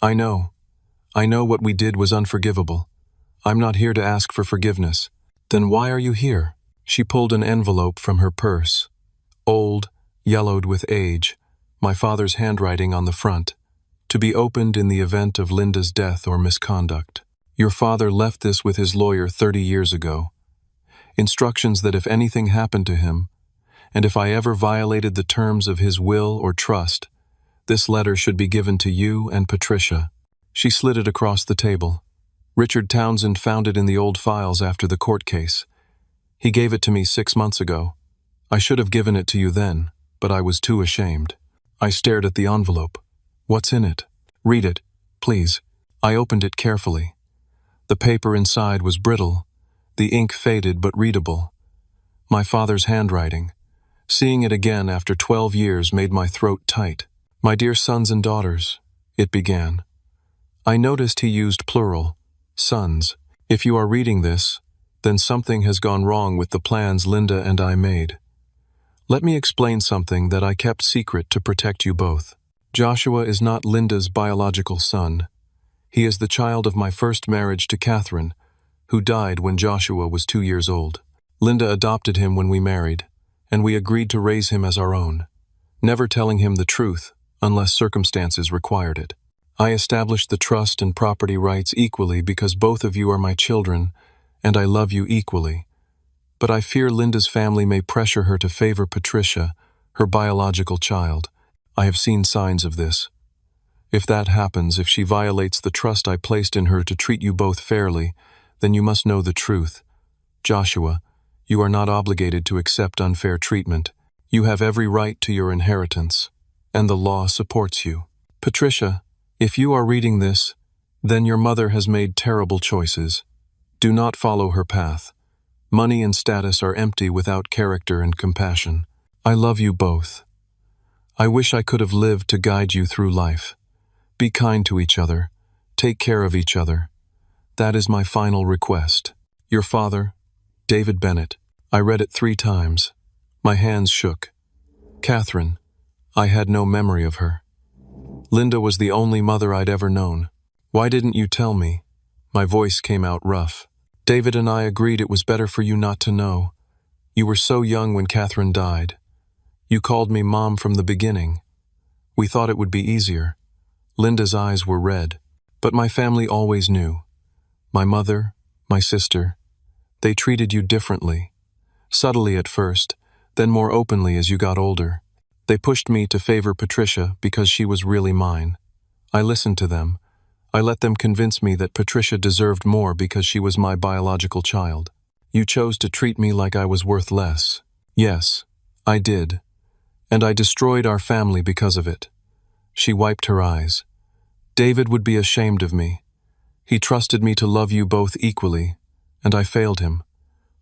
I know what we did was unforgivable. I'm not here to ask for forgiveness." "Then why are you here?" She pulled an envelope from her purse. Old, yellowed with age, my father's handwriting on the front. To be opened in the event of Linda's death or misconduct. "Your father left this with his lawyer 30 years ago. Instructions that if anything happened to him, and if I ever violated the terms of his will or trust, this letter should be given to you and Patricia." She slid it across the table. "Richard Townsend found it in the old files after the court case. He gave it to me 6 months ago. I should have given it to you then, but I was too ashamed." I stared at the envelope. "What's in it?" "Read it, please." I opened it carefully. The paper inside was brittle, the ink faded but readable. My father's handwriting. Seeing it again after 12 years made my throat tight. "My dear sons and daughters," it began. I noticed he used plural, sons. "If you are reading this, then something has gone wrong with the plans Linda and I made. Let me explain something that I kept secret to protect you both. Joshua is not Linda's biological son. He is the child of my first marriage to Catherine, who died when Joshua was 2 years old. Linda adopted him when we married, and we agreed to raise him as our own, never telling him the truth unless circumstances required it. I established the trust and property rights equally because both of you are my children, and I love you equally. But I fear Linda's family may pressure her to favor Patricia, her biological child. I have seen signs of this. If that happens, if she violates the trust I placed in her to treat you both fairly, then you must know the truth. Joshua, you are not obligated to accept unfair treatment. You have every right to your inheritance, and the law supports you. Patricia, if you are reading this, then your mother has made terrible choices. Do not follow her path. Money and status are empty without character and compassion. I love you both. I wish I could have lived to guide you through life. Be kind to each other. Take care of each other. That is my final request. Your father, David Bennett." I read it 3 times. My hands shook. Catherine, I had no memory of her. Linda was the only mother I'd ever known. "Why didn't you tell me?" My voice came out rough. "David and I agreed it was better for you not to know. You were so young when Catherine died. You called me Mom from the beginning. We thought it would be easier." Linda's eyes were red. "But my family always knew. My mother, my sister. They treated you differently. Subtly at first, then more openly as you got older. They pushed me to favor Patricia because she was really mine. I listened to them. I let them convince me that Patricia deserved more because she was my biological child. You chose to treat me like I was worth less. Yes, I did. And I destroyed our family because of it. She wiped her eyes. David would be ashamed of me. He trusted me to love you both equally, and I failed him.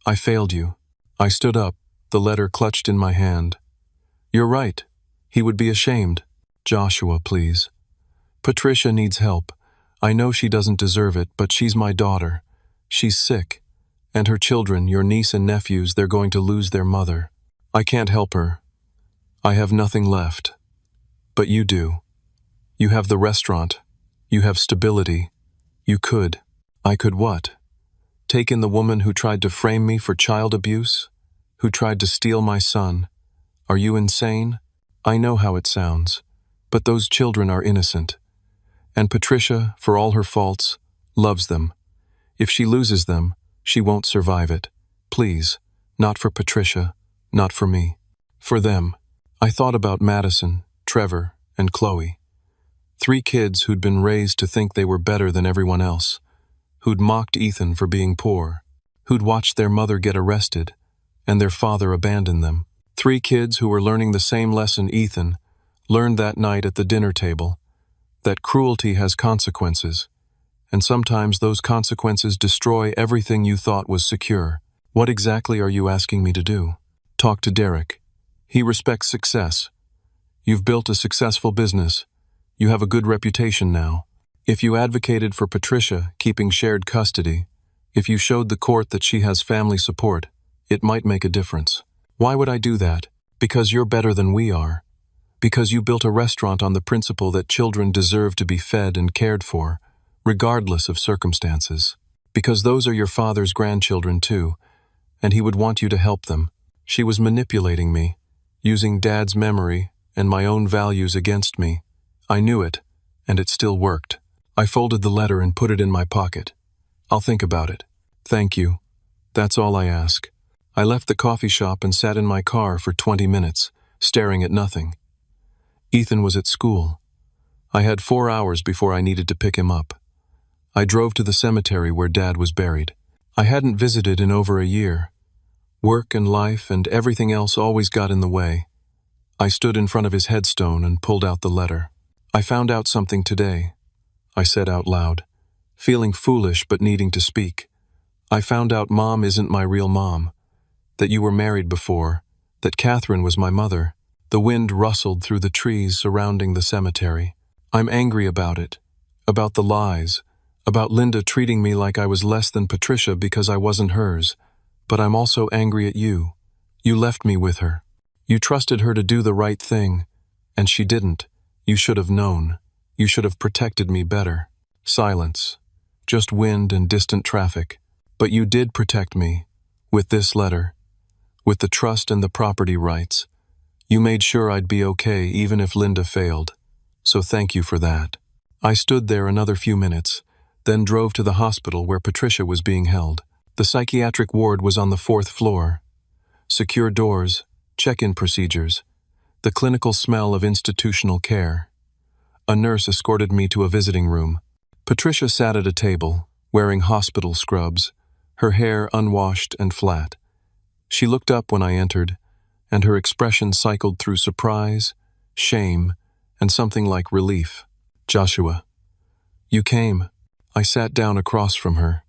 I failed you. I stood up, the letter clutched in my hand. You're right. He would be ashamed. Joshua, please. Patricia needs help. I know she doesn't deserve it, but she's my daughter. She's sick. And her children, your niece and nephews, they're going to lose their mother. I can't help her. I have nothing left. But you do. You have the restaurant. You have stability. You could. I could what? Take in the woman who tried to frame me for child abuse? Who tried to steal my son? Are you insane? I know how it sounds. But those children are innocent. And Patricia, for all her faults, loves them. If she loses them, she won't survive it. Please, not for Patricia, not for me. For them. I thought about Madison, Trevor, and Chloe. 3 kids who'd been raised to think they were better than everyone else, who'd mocked Ethan for being poor, who'd watched their mother get arrested, and their father abandon them. 3 kids who were learning the same lesson Ethan learned that night at the dinner table, that cruelty has consequences, and sometimes those consequences destroy everything you thought was secure. What exactly are you asking me to do? Talk to Derek. He respects success. You've built a successful business. You have a good reputation now. If you advocated for Patricia keeping shared custody, if you showed the court that she has family support, it might make a difference. Why would I do that? Because you're better than we are. Because you built a restaurant on the principle that children deserve to be fed and cared for, regardless of circumstances. Because those are your father's grandchildren too, and he would want you to help them. She was manipulating me, using Dad's memory and my own values against me. I knew it, and it still worked. I folded the letter and put it in my pocket. I'll think about it. Thank you. That's all I ask. I left the coffee shop and sat in my car for 20 minutes, staring at nothing. Ethan was at school. I had 4 hours before I needed to pick him up. I drove to the cemetery where Dad was buried. I hadn't visited in over a year. Work and life and everything else always got in the way. I stood in front of his headstone and pulled out the letter. I found out something today, I said out loud, feeling foolish but needing to speak. I found out Mom isn't my real mom, that you were married before, that Catherine was my mother. The wind rustled through the trees surrounding the cemetery. I'm angry about it, about the lies, about Linda treating me like I was less than Patricia because I wasn't hers. But I'm also angry at you. You left me with her. You trusted her to do the right thing, and she didn't. You should have known. You should have protected me better. Silence. Just wind and distant traffic. But you did protect me. With this letter. With the trust and the property rights. You made sure I'd be okay even if Linda failed. So thank you for that. I stood there another few minutes, then drove to the hospital where Patricia was being held. The psychiatric ward was on the 4th floor. Secure doors, check-in procedures, the clinical smell of institutional care. A nurse escorted me to a visiting room. Patricia sat at a table, wearing hospital scrubs, her hair unwashed and flat. She looked up when I entered, and her expression cycled through surprise, shame, and something like relief. Joshua. You came. I sat down across from her.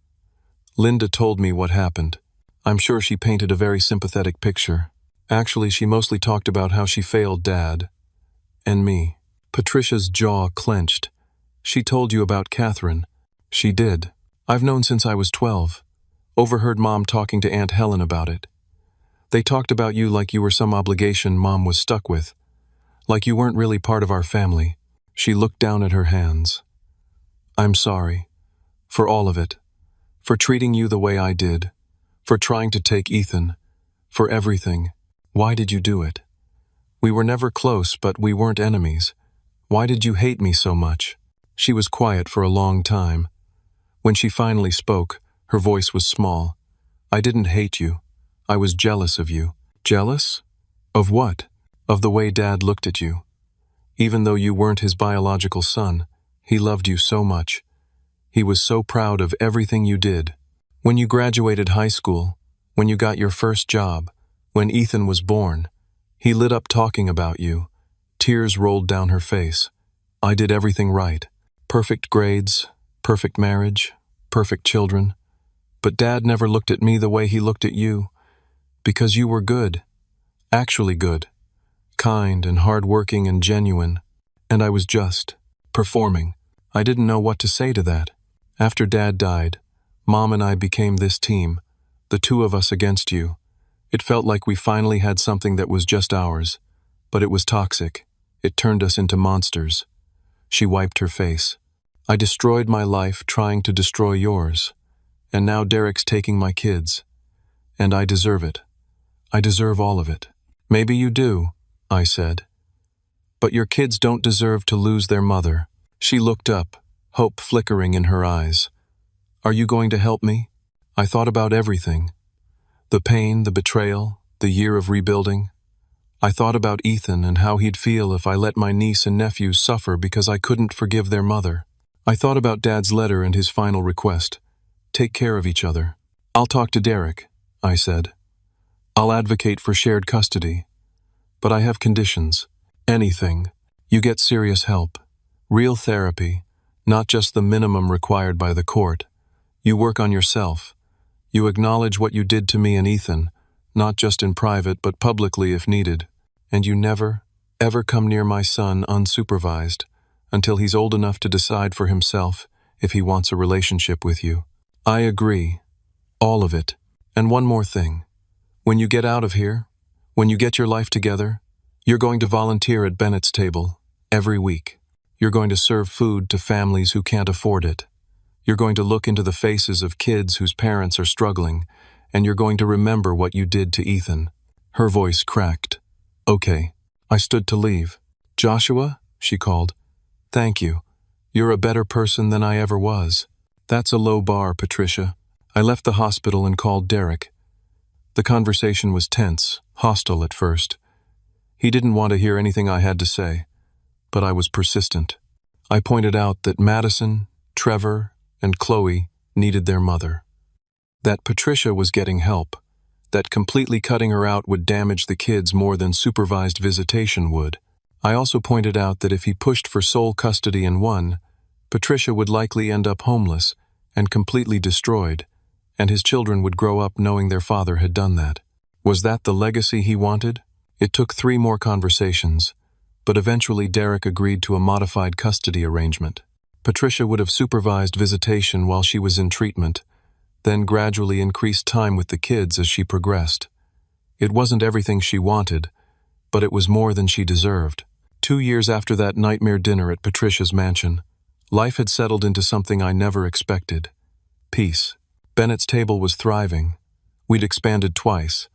Linda told me what happened. I'm sure she painted a very sympathetic picture. Actually, she mostly talked about how she failed Dad. And me. Patricia's jaw clenched. She told you about Catherine. She did. I've known since I was 12. Overheard Mom talking to Aunt Helen about it. They talked about you like you were some obligation Mom was stuck with. Like you weren't really part of our family. She looked down at her hands. I'm sorry. For all of it. For treating you the way I did. For trying to take Ethan. For everything. Why did you do it? We were never close, but we weren't enemies. Why did you hate me so much? She was quiet for a long time. When she finally spoke, her voice was small. I didn't hate you. I was jealous of you. Jealous? Of what? Of the way Dad looked at you. Even though you weren't his biological son, he loved you so much. He was so proud of everything you did. When you graduated high school, when you got your first job, when Ethan was born. He lit up talking about you. Tears rolled down her face. I did everything right. Perfect grades, perfect marriage, perfect children. But Dad never looked at me the way he looked at you. Because you were good. Actually good. Kind and hardworking and genuine. And I was just performing. I didn't know what to say to that. After Dad died, Mom and I became this team, the two of us against you. It felt like we finally had something that was just ours, but it was toxic. It turned us into monsters. She wiped her face. I destroyed my life trying to destroy yours, and now Derek's taking my kids. And I deserve it. I deserve all of it. Maybe you do, I said. But your kids don't deserve to lose their mother. She looked up, hope flickering in her eyes. Are you going to help me? I thought about everything. The pain, the betrayal, the year of rebuilding. I thought about Ethan and how he'd feel if I let my niece and nephews suffer because I couldn't forgive their mother. I thought about Dad's letter and his final request. Take care of each other. I'll talk to Derek, I said. I'll advocate for shared custody. But I have conditions. Anything. You get serious help. Real therapy, not just the minimum required by the court. You work on yourself. You acknowledge what you did to me and Ethan, not just in private but publicly if needed. And you never, ever come near my son unsupervised until he's old enough to decide for himself if he wants a relationship with you. I agree. All of it. And one more thing. When you get out of here, when you get your life together, you're going to volunteer at Bennett's table every week. You're going to serve food to families who can't afford it. You're going to look into the faces of kids whose parents are struggling, and you're going to remember what you did to Ethan. Her voice cracked. Okay. I stood to leave. Joshua, she called. Thank you. You're a better person than I ever was. That's a low bar, Patricia. I left the hospital and called Derek. The conversation was tense, hostile at first. He didn't want to hear anything I had to say, but I was persistent. I pointed out that Madison, Trevor, and Chloe needed their mother. That Patricia was getting help. That completely cutting her out would damage the kids more than supervised visitation would. I also pointed out that if he pushed for sole custody and won, Patricia would likely end up homeless and completely destroyed, and his children would grow up knowing their father had done that. Was that the legacy he wanted? It took 3 more conversations, but eventually Derek agreed to a modified custody arrangement. Patricia would have supervised visitation while she was in treatment, then gradually increased time with the kids as she progressed. It wasn't everything she wanted, but it was more than she deserved. 2 years after that nightmare dinner at Patricia's mansion, life had settled into something I never expected. Peace. Bennett's table was thriving. We'd expanded twice,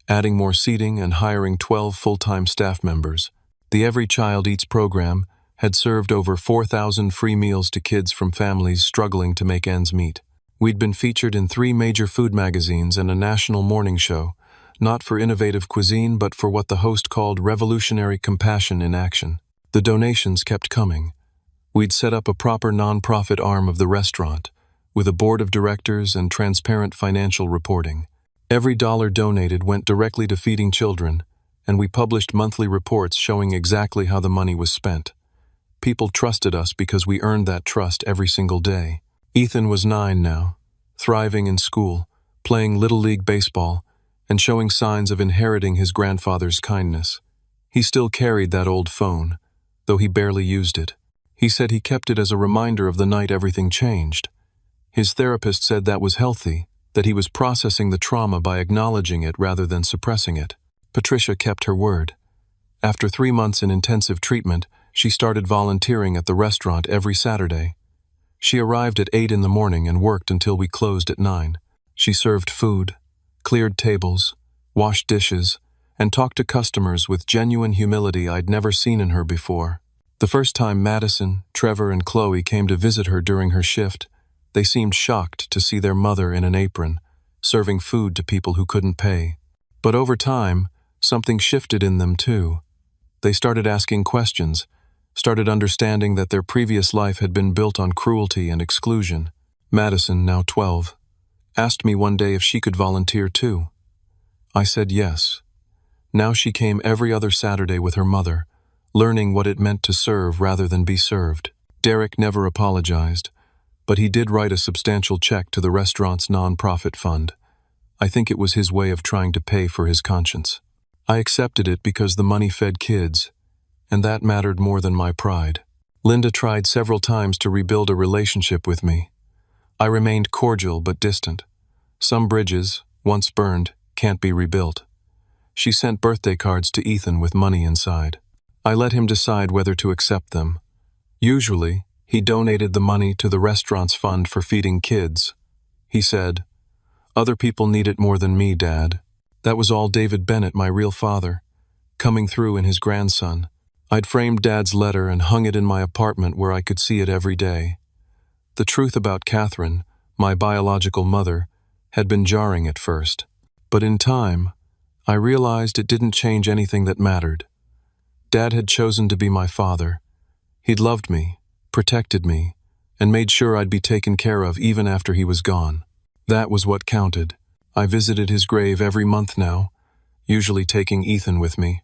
adding more seating and hiring 12 full-time staff members. The Every Child Eats program had served over 4,000 free meals to kids from families struggling to make ends meet. We'd been featured in 3 major food magazines and a national morning show, not for innovative cuisine but for what the host called revolutionary compassion in action. The donations kept coming. We'd set up a proper nonprofit arm of the restaurant, with a board of directors and transparent financial reporting. Every dollar donated went directly to feeding children, and we published monthly reports showing exactly how the money was spent. People trusted us because we earned that trust every single day. Ethan was 9 now, thriving in school, playing Little League baseball, and showing signs of inheriting his grandfather's kindness. He still carried that old phone, though he barely used it. He said he kept it as a reminder of the night everything changed. His therapist said that was healthy, that he was processing the trauma by acknowledging it rather than suppressing it. Patricia kept her word. After 3 months in intensive treatment, she started volunteering at the restaurant every Saturday. She arrived at 8 in the morning and worked until we closed at 9. She served food, cleared tables, washed dishes, and talked to customers with genuine humility I'd never seen in her before. The first time Madison, Trevor, and Chloe came to visit her during her shift, they seemed shocked to see their mother in an apron, serving food to people who couldn't pay. But over time, something shifted in them too. They started asking questions, started understanding that their previous life had been built on cruelty and exclusion. Madison, now 12, asked me one day if she could volunteer too. I said yes. Now she came every other Saturday with her mother, learning what it meant to serve rather than be served. Derek never apologized, but he did write a substantial check to the restaurant's non-profit fund. I think it was his way of trying to pay for his conscience. I accepted it because the money fed kids, and that mattered more than my pride. Linda tried several times to rebuild a relationship with me. I remained cordial but distant. Some bridges, once burned, can't be rebuilt. She sent birthday cards to Ethan with money inside. I let him decide whether to accept them. Usually, he donated the money to the restaurant's fund for feeding kids. He said, "Other people need it more than me, Dad." That was all David Bennett, my real father, coming through in his grandson. I'd framed Dad's letter and hung it in my apartment where I could see it every day. The truth about Catherine, my biological mother, had been jarring at first. But in time, I realized it didn't change anything that mattered. Dad had chosen to be my father. He'd loved me, protected me, and made sure I'd be taken care of even after he was gone. That was what counted. I visited his grave every month now, usually taking Ethan with me.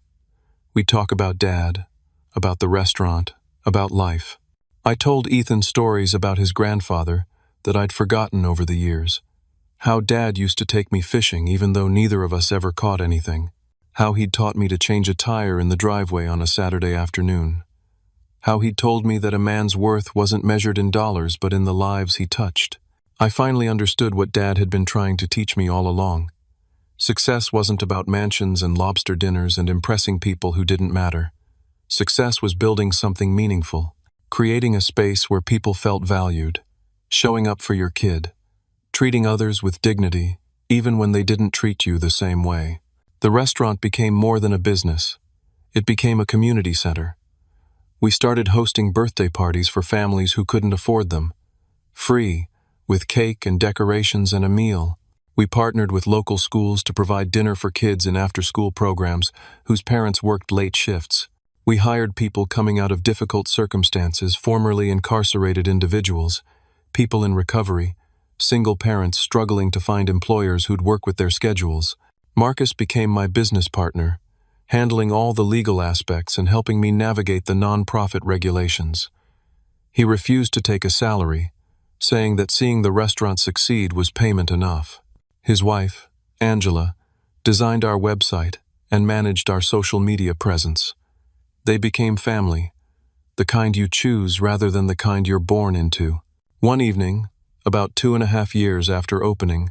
We'd talk about Dad, about the restaurant, about life. I told Ethan stories about his grandfather that I'd forgotten over the years. How Dad used to take me fishing even though neither of us ever caught anything. How he'd taught me to change a tire in the driveway on a Saturday afternoon. How he'd told me that a man's worth wasn't measured in dollars but in the lives he touched. I finally understood what Dad had been trying to teach me all along. Success wasn't about mansions and lobster dinners and impressing people who didn't matter. Success was building something meaningful, creating a space where people felt valued, showing up for your kid, treating others with dignity, even when they didn't treat you the same way. The restaurant became more than a business. It became a community center. We started hosting birthday parties for families who couldn't afford them. Free, with cake and decorations and a meal. We partnered with local schools to provide dinner for kids in after-school programs whose parents worked late shifts. We hired people coming out of difficult circumstances, formerly incarcerated individuals, people in recovery, single parents struggling to find employers who'd work with their schedules. Marcus became my business partner, handling all the legal aspects and helping me navigate the non-profit regulations. He refused to take a salary, saying that seeing the restaurant succeed was payment enough. His wife, Angela, designed our website and managed our social media presence. They became family, the kind you choose rather than the kind you're born into. One evening, about 2.5 years after opening,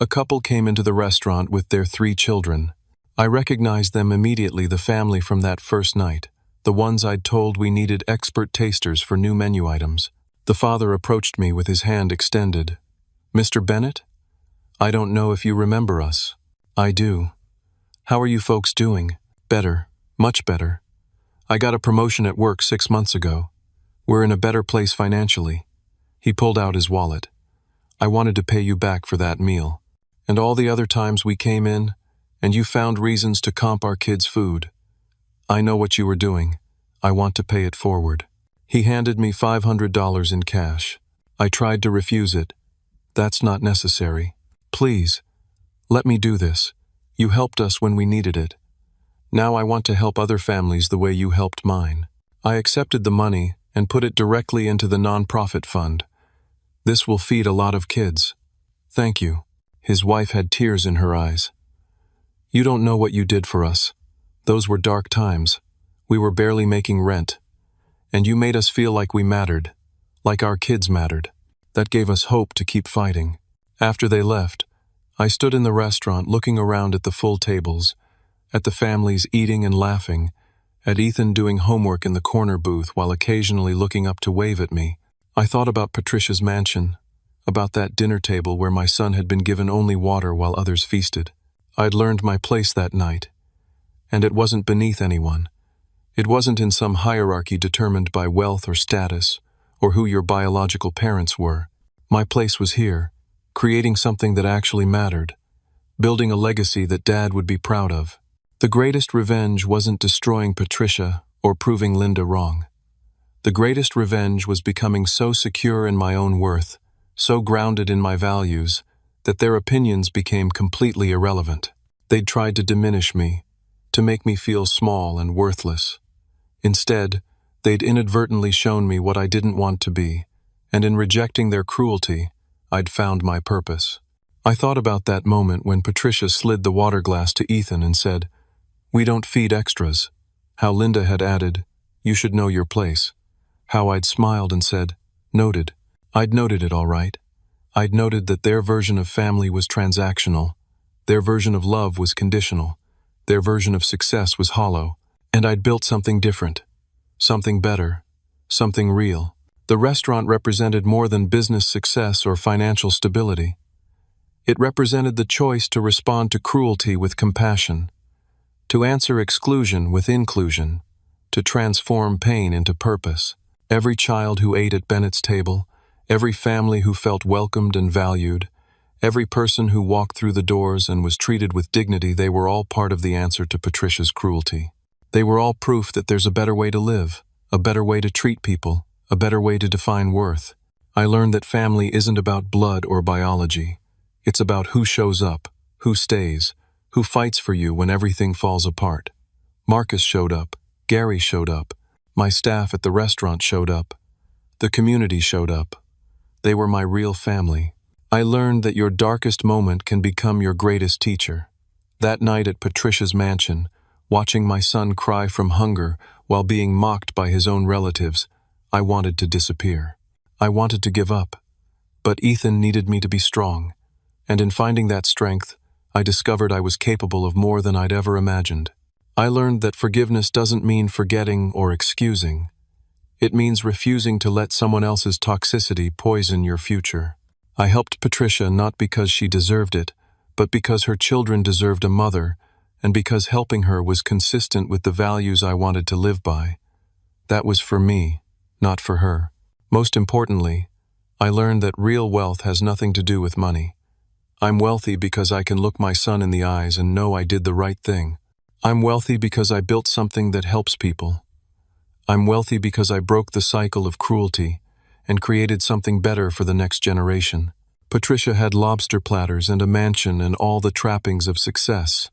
a couple came into the restaurant with their 3 children. I recognized them immediately, the family from that first night, the ones I'd told we needed expert tasters for new menu items. The father approached me with his hand extended. "Mr. Bennett? I don't know if you remember us." "I do. How are you folks doing?" "Better, much better. I got a promotion at work 6 months ago. We're in a better place financially." He pulled out his wallet. "I wanted to pay you back for that meal. And all the other times we came in, and you found reasons to comp our kids' food. I know what you were doing. I want to pay it forward." He handed me $500 in cash. I tried to refuse it. "That's not necessary. Please, let me do this. You helped us when we needed it. Now I want to help other families the way you helped mine." I accepted the money and put it directly into the nonprofit fund. "This will feed a lot of kids. Thank you." His wife had tears in her eyes. "You don't know what you did for us. Those were dark times. We were barely making rent. And you made us feel like we mattered, like our kids mattered. That gave us hope to keep fighting." After they left, I stood in the restaurant looking around at the full tables, at the families eating and laughing, at Ethan doing homework in the corner booth while occasionally looking up to wave at me. I thought about Patricia's mansion, about that dinner table where my son had been given only water while others feasted. I'd learned my place that night, and it wasn't beneath anyone. It wasn't in some hierarchy determined by wealth or status, or who your biological parents were. My place was here, creating something that actually mattered, building a legacy that Dad would be proud of. The greatest revenge wasn't destroying Patricia or proving Linda wrong. The greatest revenge was becoming so secure in my own worth, so grounded in my values, that their opinions became completely irrelevant. They'd tried to diminish me, to make me feel small and worthless. Instead, they'd inadvertently shown me what I didn't want to be, and in rejecting their cruelty, I'd found my purpose. I thought about that moment when Patricia slid the water glass to Ethan and said, "We don't feed extras." How Linda had added, "You should know your place." How I'd smiled and said, "Noted." I'd noted it all right. I'd noted that their version of family was transactional, their version of love was conditional, their version of success was hollow, and I'd built something different, something better, something real. The restaurant represented more than business success or financial stability. It represented the choice to respond to cruelty with compassion, to answer exclusion with inclusion, to transform pain into purpose. Every child who ate at Bennett's table, every family who felt welcomed and valued, every person who walked through the doors and was treated with dignity, they were all part of the answer to Patricia's cruelty. They were all proof that there's a better way to live, a better way to treat people, a better way to define worth. I learned that family isn't about blood or biology. It's about who shows up, who stays, who fights for you when everything falls apart. Marcus showed up, Gary showed up, my staff at the restaurant showed up, the community showed up. They were my real family. I learned that your darkest moment can become your greatest teacher. That night at Patricia's mansion, watching my son cry from hunger while being mocked by his own relatives, I wanted to disappear. I wanted to give up. But Ethan needed me to be strong. And in finding that strength, I discovered I was capable of more than I'd ever imagined. I learned that forgiveness doesn't mean forgetting or excusing. It means refusing to let someone else's toxicity poison your future. I helped Patricia not because she deserved it, but because her children deserved a mother, and because helping her was consistent with the values I wanted to live by. That was for me, not for her. Most importantly, I learned that real wealth has nothing to do with money. I'm wealthy because I can look my son in the eyes and know I did the right thing. I'm wealthy because I built something that helps people. I'm wealthy because I broke the cycle of cruelty and created something better for the next generation. Patricia had lobster platters and a mansion and all the trappings of success,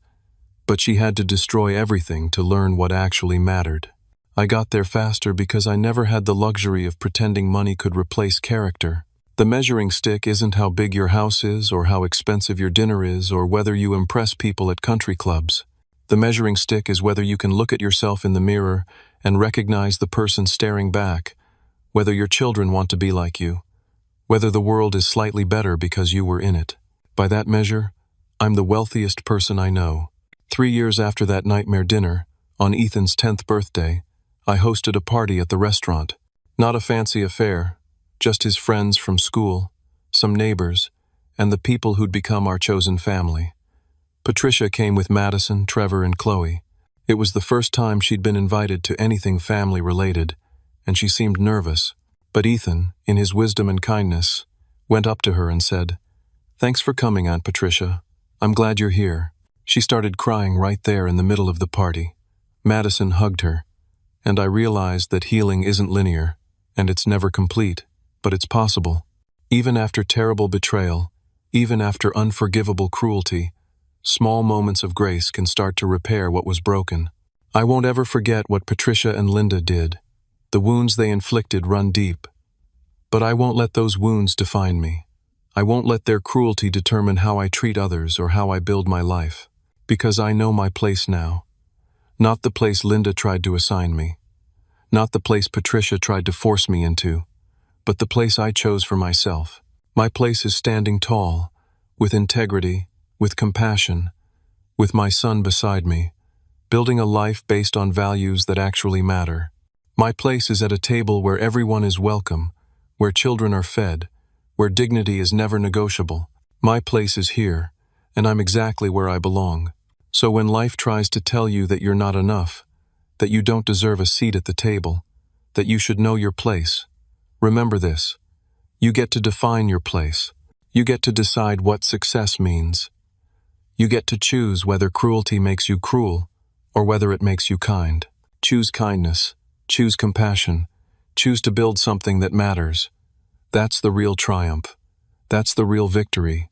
but she had to destroy everything to learn what actually mattered. I got there faster because I never had the luxury of pretending money could replace character. The measuring stick isn't how big your house is or how expensive your dinner is or whether you impress people at country clubs. The measuring stick is whether you can look at yourself in the mirror and recognize the person staring back, whether your children want to be like you, whether the world is slightly better because you were in it. By that measure, I'm the wealthiest person I know. 3 years after that nightmare dinner, on Ethan's 10th birthday, I hosted a party at the restaurant. Not a fancy affair, just his friends from school, some neighbors, and the people who'd become our chosen family. Patricia came with Madison, Trevor, and Chloe. It was the first time she'd been invited to anything family-related, and she seemed nervous. But Ethan, in his wisdom and kindness, went up to her and said, "Thanks for coming, Aunt Patricia. I'm glad you're here." She started crying right there in the middle of the party. Madison hugged her, and I realized that healing isn't linear, and it's never complete. But it's possible. Even after terrible betrayal, even after unforgivable cruelty, small moments of grace can start to repair what was broken. I won't ever forget what Patricia and Linda did. The wounds they inflicted run deep. But I won't let those wounds define me. I won't let their cruelty determine how I treat others or how I build my life. Because I know my place now. Not the place Linda tried to assign me. Not the place Patricia tried to force me into. But the place I chose for myself. My place is standing tall, with integrity, with compassion, with my son beside me, building a life based on values that actually matter. My place is at a table where everyone is welcome, where children are fed, where dignity is never negotiable. My place is here, and I'm exactly where I belong. So when life tries to tell you that you're not enough, that you don't deserve a seat at the table, that you should know your place, remember this. You get to define your place. You get to decide what success means. You get to choose whether cruelty makes you cruel or whether it makes you kind. Choose kindness. Choose compassion. Choose to build something that matters. That's the real triumph. That's the real victory.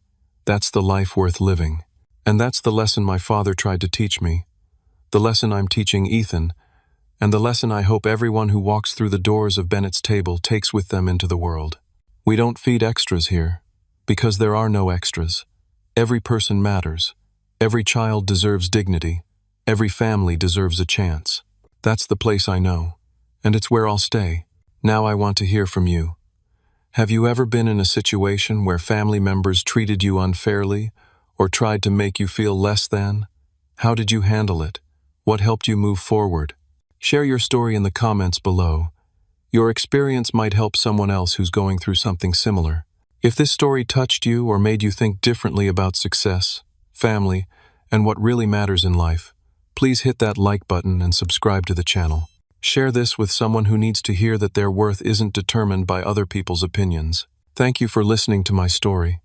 That's the life worth living. And that's the lesson my father tried to teach me, the lesson I'm teaching Ethan, and the lesson I hope everyone who walks through the doors of Bennett's table takes with them into the world. We don't feed extras here, because there are no extras. Every person matters. Every child deserves dignity. Every family deserves a chance. That's the place I know, and it's where I'll stay. Now I want to hear from you. Have you ever been in a situation where family members treated you unfairly or tried to make you feel less than? How did you handle it? What helped you move forward? Share your story in the comments below. Your experience might help someone else who's going through something similar. If this story touched you or made you think differently about success, family, and what really matters in life, please hit that like button and subscribe to the channel. Share this with someone who needs to hear that their worth isn't determined by other people's opinions. Thank you for listening to my story.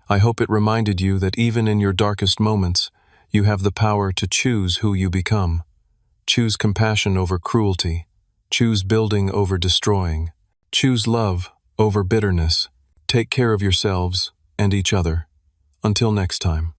I hope it reminded you that even in your darkest moments, you have the power to choose who you become. Choose compassion over cruelty. Choose building over destroying. Choose love over bitterness. Take care of yourselves and each other. Until next time.